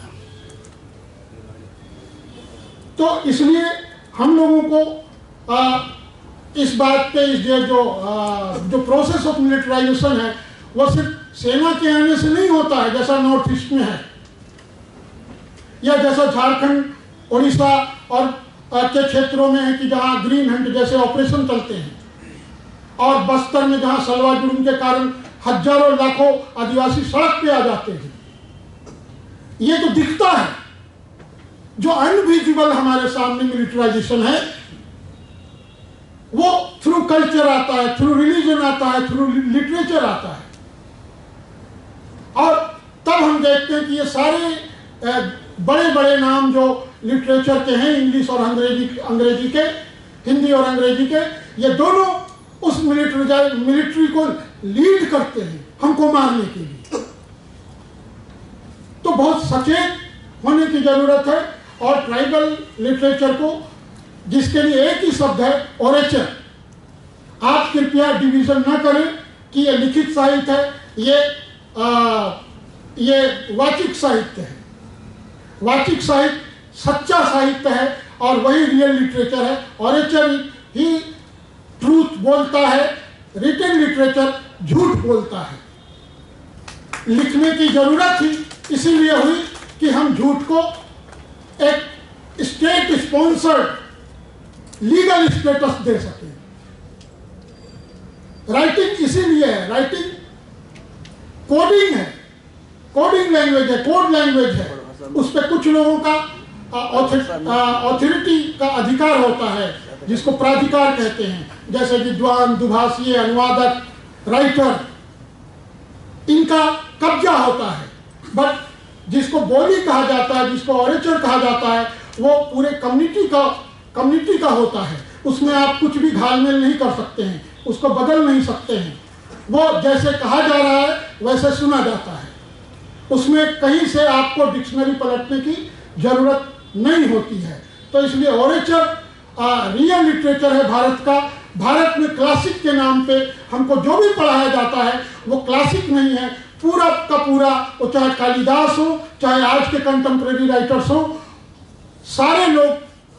तो इसलिए हम लोगों को इस बात पे जो प्रोसेस ऑफ मिलिटराइजेशन है वो सिर्फ सेना के आने से नहीं होता है, जैसा नॉर्थ ईस्ट में है, या जैसा झारखंड, उड़ीसा और के क्षेत्रों में है कि जहां ग्रीन हंट जैसे ऑपरेशन चलते हैं, और बस्तर में जहां सलवा जुर्म के कारण हजारों लाखों आदिवासी सड़क पे आ जाते हैं। ये तो दिखता है, जो अनविजिबल हमारे सामने मिलिटराइजेशन है वो थ्रू कल्चर आता है, थ्रू रिलीजन आता है, थ्रू लिटरेचर आता है, और तब हम देखते हैं कि ये सारे बड़े बड़े नाम जो लिटरेचर के हैं, इंग्लिश और अंग्रेजी के, हिंदी और अंग्रेजी के, ये दोनों उस मिलिट्री को लीड करते हैं हमको मारने के लिए। तो बहुत सचेत होने की जरूरत है, और ट्राइबल लिटरेचर को, जिसके लिए एक ही शब्द है ओरेचर, आप कृपया डिवीजन न करें कि ये लिखित साहित्य है, ये वाचिक साहित्य है। वाचिक साहित्य सच्चा साहित्य है और वही रियल लिटरेचर है। ओरेचर ही ट्रूथ बोलता है, रिटन लिटरेचर झूठ बोलता है। लिखने की जरूरत ही इसीलिए हुई कि हम झूठ को एक स्टेट स्पॉन्सर्ड लीगल स्टेटस दे सके। राइटिंग इसीलिए है, राइटिंग कोडिंग है, कोडिंग लैंग्वेज है, कोड लैंग्वेज है, उस पर कुछ लोगों का ऑथोरिटी का अधिकार होता है, जिसको प्राधिकार कहते हैं, जैसे विद्वान, दुभाषी, अनुवादक, राइटर, इनका कब्जा होता है। बट जिसको बोली कहा जाता है, जिसको ऑरेचर कहा जाता है, वो पूरे कम्युनिटी का होता है। उसमें आप कुछ भी घालमेल नहीं कर सकते हैं, उसको बदल नहीं सकते हैं। वो जैसे कहा जा रहा है वैसे सुना जाता है, उसमें कहीं से आपको डिक्शनरी पलटने की जरूरत नहीं होती है। तो इसलिए ऑरेचर रियल लिटरेचर है भारत का। भारत में क्लासिक के नाम पे हमको जो भी पढ़ाया जाता है वो क्लासिक नहीं है, पूरा का पूरा, वो चाहे कालिदास हो, चाहे आज के कंटेम्प्रेरी राइटर्स हो, सारे लोग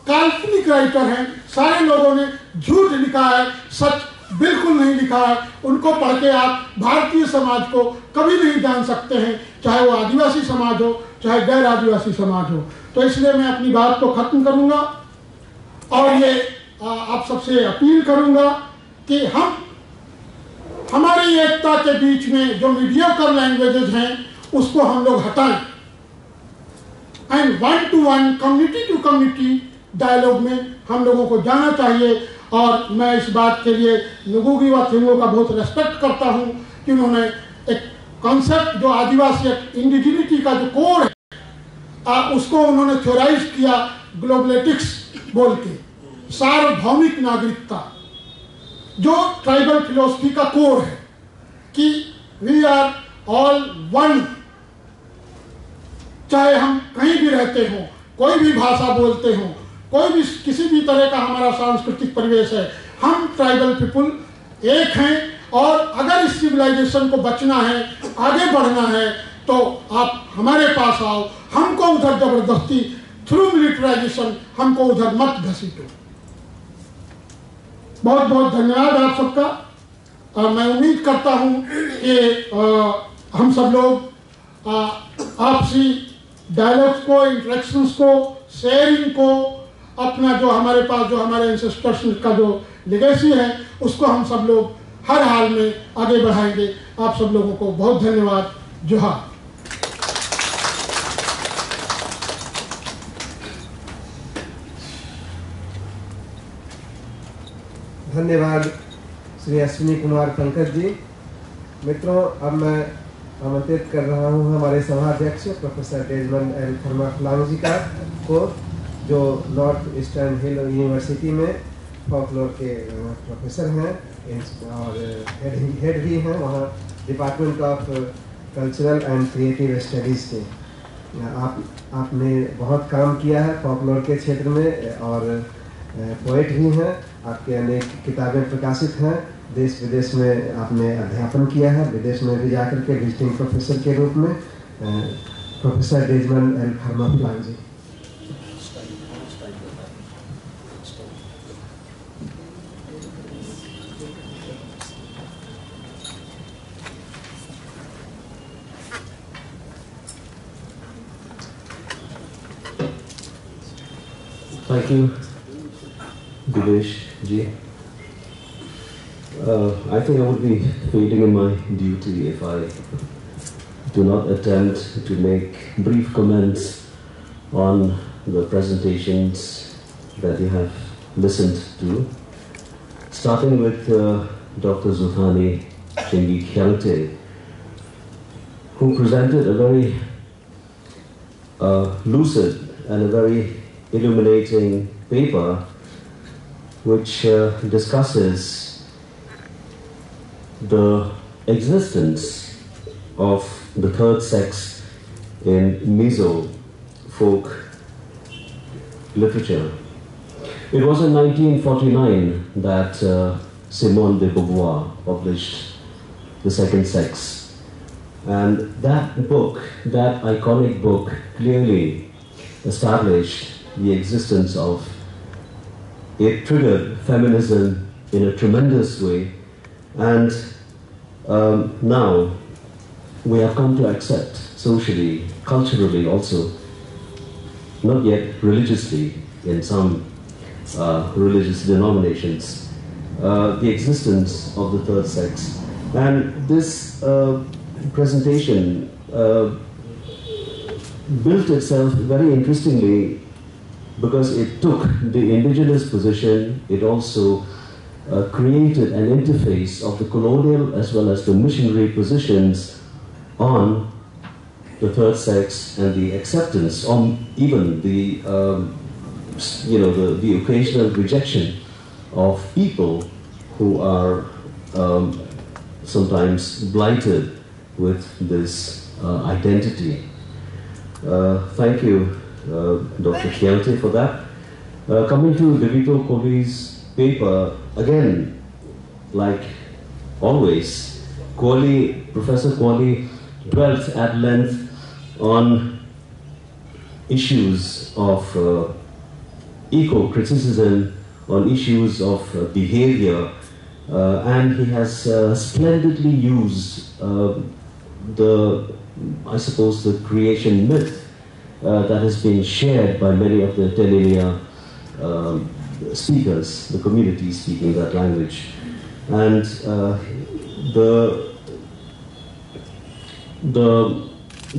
काल्पनिक राइटर हैं, सारे लोगों ने झूठ लिखा है, सच बिल्कुल नहीं लिखा है। उनको पढ़ के आप भारतीय समाज को कभी नहीं जान सकते हैं, चाहे वो आदिवासी समाज हो, चाहे गैर आदिवासी समाज हो। तो इसलिए मैं अपनी बात को खत्म करूंगा और ये आप सबसे अपील करूंगा कि हमारी एकता के बीच में जो मीडियोकर लैंग्वेजेस हैं उसको हम लोग हटाएं, and 1 to 1 community to community dialogue में हम लोगों को जाना चाहिए। और मैं इस बात के लिए नुगुगी व थिंगो का बहुत रेस्पेक्ट करता हूं कि उन्होंने एक कॉन्सेप्ट जो आदिवासी इंडिजिनिटी का जो कोड है उसको उन्होंने थ्योराइज किया ग्लोबलेटिक्स बोल के, सार्वभौमिक नागरिकता, जो ट्राइबल फिलोसफी का कोर है कि वी आर ऑल वन। चाहे हम कहीं भी रहते हो, कोई भी भाषा बोलते हो, कोई भी किसी भी तरह का हमारा सांस्कृतिक परिवेश है, हम ट्राइबल पीपुल एक हैं। और अगर इस सिविलाइजेशन को बचना है, आगे बढ़ना है, तो आप हमारे पास आओ, हमको उधर जबरदस्ती थ्रू मिलिटराइजेशन हमको उधर मत घसीटो। बहुत बहुत धन्यवाद आप सबका। मैं उम्मीद करता हूं कि हम सब लोग आपसी डायलॉग्स को, इंटरेक्शंस को, शेयरिंग को, अपना जो हमारे पास जो हमारे एंसेस्टर्स का जो लेगेसी है उसको हम सब लोग हर हाल में आगे बढ़ाएंगे। आप सब लोगों को बहुत धन्यवाद। जोहार।
धन्यवाद श्री अश्विनी कुमार पंकज जी। मित्रों, अब मैं आमंत्रित कर रहा हूं हमारे सभाध्यक्ष प्रोफेसर डेजमंड एल थर्माफ्लांग जी का को, जो नॉर्थ ईस्टर्न हिल यूनिवर्सिटी में फोकलोर के प्रोफेसर हैं। और हेड भी हैं वहाँ department of cultural and creative studies के। आपने बहुत काम किया है फॉकलोर के क्षेत्र में और पोएट भी हैं। आपके अनेक किताबें प्रकाशित हैं। देश विदेश में आपने अध्यापन किया है, विदेश में भी जाकर के विजिटिंग प्रोफेसर के रूप में। Professor Desmond L Kharmawphlang ji.
Thank you, Divesh ji. I think I would be failing in my duty if I do not attempt to make brief comments on the presentations that you have listened to, starting with Dr. Zulfani Chingi Khyante, who presented a very lucid and a very illuminating paper which discusses the existence of the third sex in Mizo folk literature. It was in 1949 that Simone de Beauvoir published The Second Sex. And that book, that iconic book, clearly established the existence of it, triggered feminism in a tremendous way, and now we have come to accept socially, culturally also, not yet religiously in some religious denominations, the existence of the third sex. And this presentation built itself very interestingly because it took the indigenous position. It also created an interface of the colonial as well as the missionary positions on the third sex and the acceptance, on even the the occasional rejection of people who are sometimes blighted with this identity. Thank you, Dr. Khyante, for that. Coming to Devito Kohli's paper, again, like always, Professor Kohli dwelt at length on issues of eco-criticism, on issues of behavior, and he has splendidly used I suppose, the creation myth that has been shared by many of the Telinia speakers, the community speaking that language. And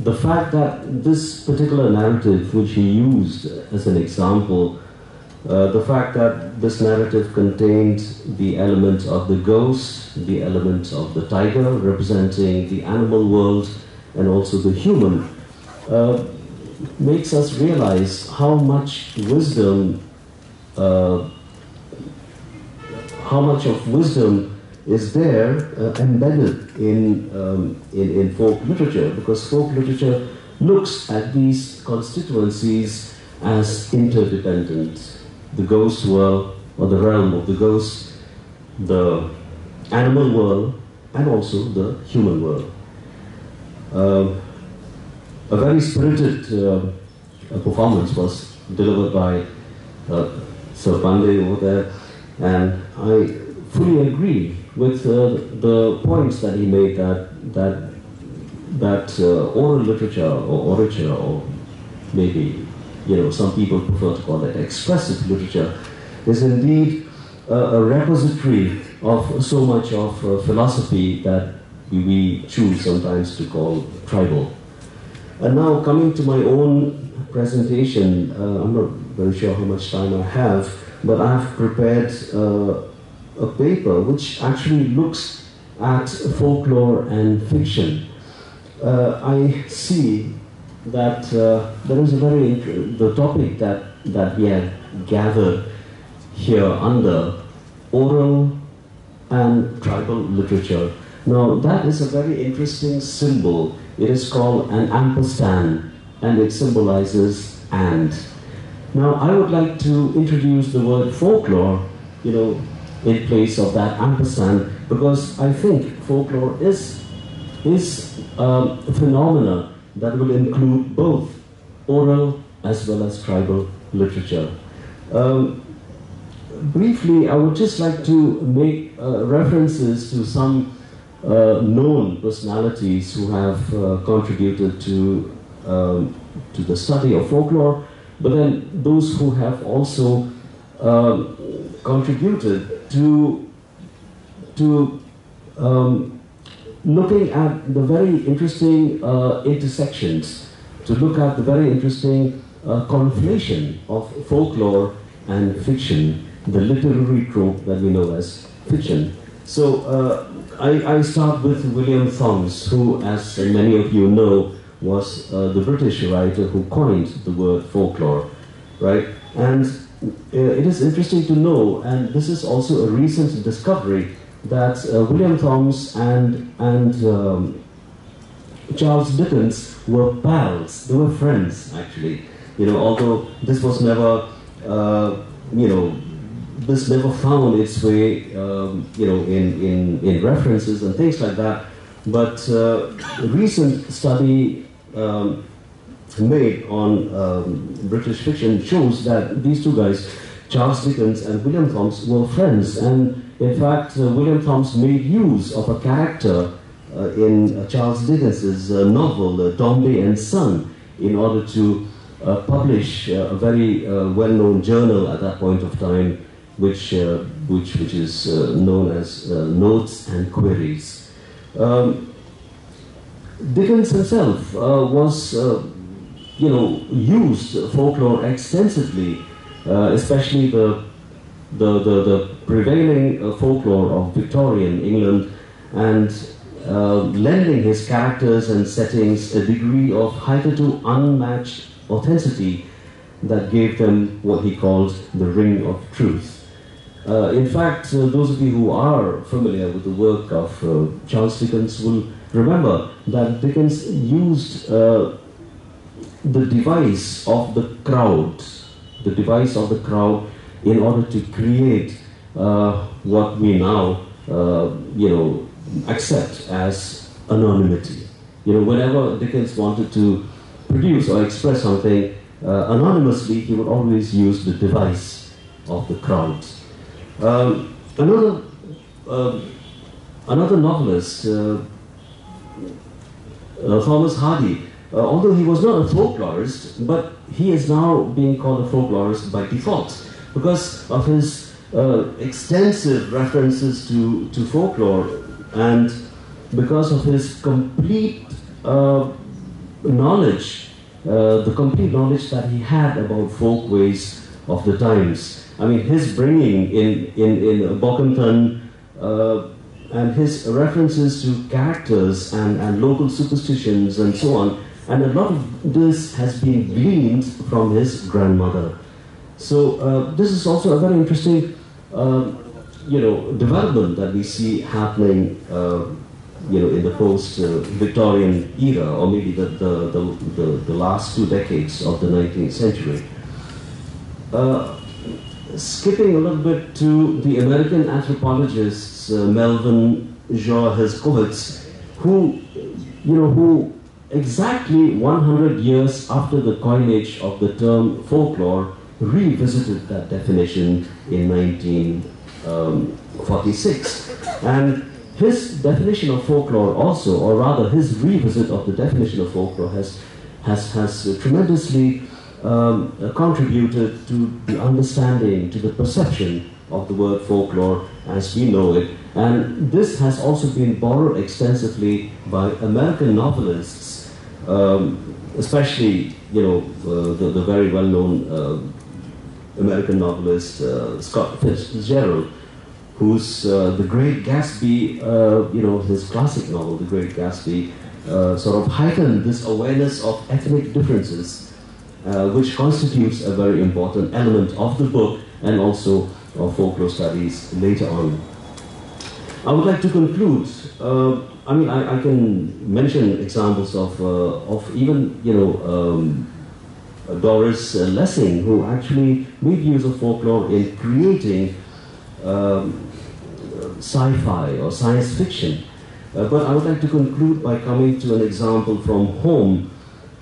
the fact that this particular narrative, which he used as an example, the fact that this narrative contained the element of the ghost, the element of the tiger, representing the animal world, and also the human, makes us realize how much wisdom, how much of wisdom is there embedded in folk literature, because folk literature looks at these constituencies as interdependent. The ghost world, or the realm of the ghost, the animal world, and also the human world. A very spirited performance was delivered by Sir Pandey over there, and I fully agree with the points that he made, that oral literature or orature, or maybe some people prefer to call it expressive literature, is indeed a repository of so much of philosophy that we choose sometimes to call tribal. And now coming to my own presentation, I'm not very sure how much time I have, but I have prepared a paper which actually looks at folklore and fiction. I see that there is the topic that we have gathered here under oral and tribal literature. Now, that is a very interesting symbol. It is called an ampersand, and it symbolizes and. Now, I would like to introduce the word folklore, in place of that ampersand, because I think folklore is a phenomena that will include both oral as well as tribal literature. Briefly, I would just like to make references to some known personalities who have contributed to the study of folklore, but then those who have also contributed to looking at the very interesting intersections, to look at the very interesting conflation of folklore and fiction, the literary trope that we know as fiction. So I start with William Thoms, who, as many of you know, was the British writer who coined the word folklore, right? And it is interesting to know, and this is also a recent discovery, that William Thoms and Charles Dickens were pals. They were friends, actually. Although this was never, this never found its way, in references and things like that. But a recent study made on British fiction shows that these two guys, Charles Dickens and William Thoms, were friends. And in fact, William Thoms made use of a character in Charles Dickens's novel, Dombey and Son, in order to publish a very well-known journal at that point of time, which is known as Notes and Queries. Dickens himself was, used folklore extensively, especially the prevailing folklore of Victorian England, and lending his characters and settings a degree of hitherto unmatched authenticity that gave them what he called the ring of truth. In fact, those of you who are familiar with the work of Charles Dickens will remember that Dickens used the device of the crowd, in order to create what we now, accept as anonymity. Whenever Dickens wanted to produce or express something anonymously, he would always use the device of the crowd. Another novelist, Thomas Hardy, although he was not a folklorist, but he is now being called a folklorist by default because of his extensive references to folklore, and because of his complete knowledge, the complete knowledge that he had about folkways of the times. I mean, his bringing in Bockenton and his references to characters and local superstitions and so on, and a lot of this has been gleaned from his grandmother. So this is also a very interesting, development that we see happening, in the post-Victorian era, or maybe the last 2 decades of the 19th century. Skipping a little bit to the American anthropologists Melvin Joe Herskovitz, who exactly 100 years after the coinage of the term folklore revisited that definition in 1946. And his definition of folklore also, or rather his revisit of the definition of folklore, has tremendously contributed to the understanding, to the perception of the word folklore as we know it. And this has also been borrowed extensively by American novelists, especially, the very well-known American novelist Scott Fitzgerald, whose The Great Gatsby, his classic novel, The Great Gatsby, sort of heightened this awareness of ethnic differences, which constitutes a very important element of the book and also of folklore studies later on. I would like to conclude. I can mention examples of even Doris Lessing, who actually made use of folklore in creating sci-fi or science fiction. But I would like to conclude by coming to an example from home.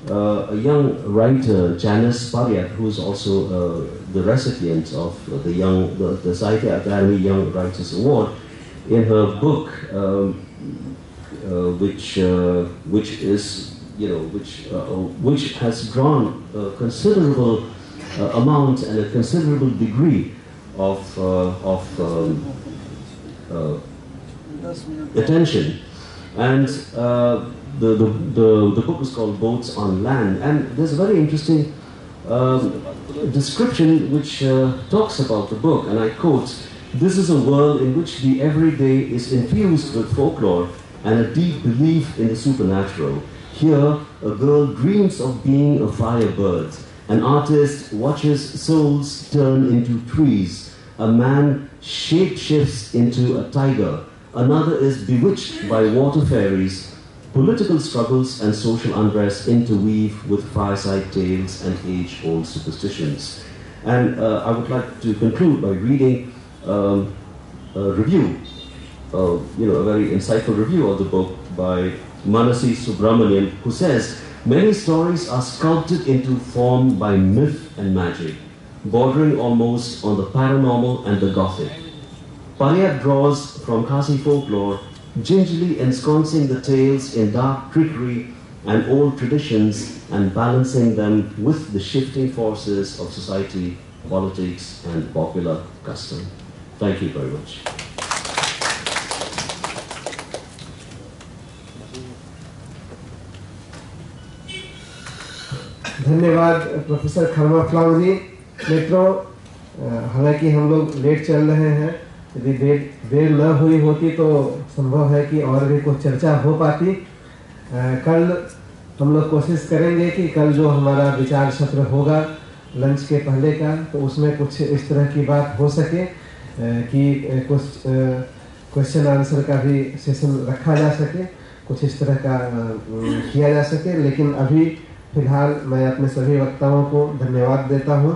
A young writer, Janice Pariat, who is also the recipient of the Sahitya Academy Young Writers Award, in her book, which has drawn a considerable amount and a considerable degree of attention, and the book is called Boats on Land, and there's a very interesting description which talks about the book, and I quote, "This is a world in which the everyday is infused with folklore and a deep belief in the supernatural. Here, a girl dreams of being a firebird. An artist watches souls turn into trees. A man shapeshifts into a tiger. Another is bewitched by water fairies. Political struggles and social unrest interweave with fireside tales and age-old superstitions." And I would like to conclude by reading a review, a very insightful review of the book by Manasi Subramanian, who says, "Many stories are sculpted into form by myth and magic, bordering almost on the paranormal and the gothic. Pariat draws from Khasi folklore, gingerly ensconcing the tales in dark trickery and old traditions and balancing them with the shifting forces of society, politics, and popular custom." Thank you very much.
धन्यवाद professor खरमाफ्लांग जी। मित्रों, हालांकि हम लोग late चल रहे हैं, यदि देर न हुई होती तो संभव है कि और भी कुछ चर्चा हो पाती। कल हम लोग कोशिश करेंगे कि कल जो हमारा विचार सत्र होगा लंच के पहले का, तो उसमें कुछ इस तरह की बात हो सके कि कुछ क्वेश्चन आंसर का भी सेशन रखा जा सके, कुछ इस तरह का किया जा सके। लेकिन अभी फिलहाल मैं अपने सभी वक्ताओं को धन्यवाद देता हूँ।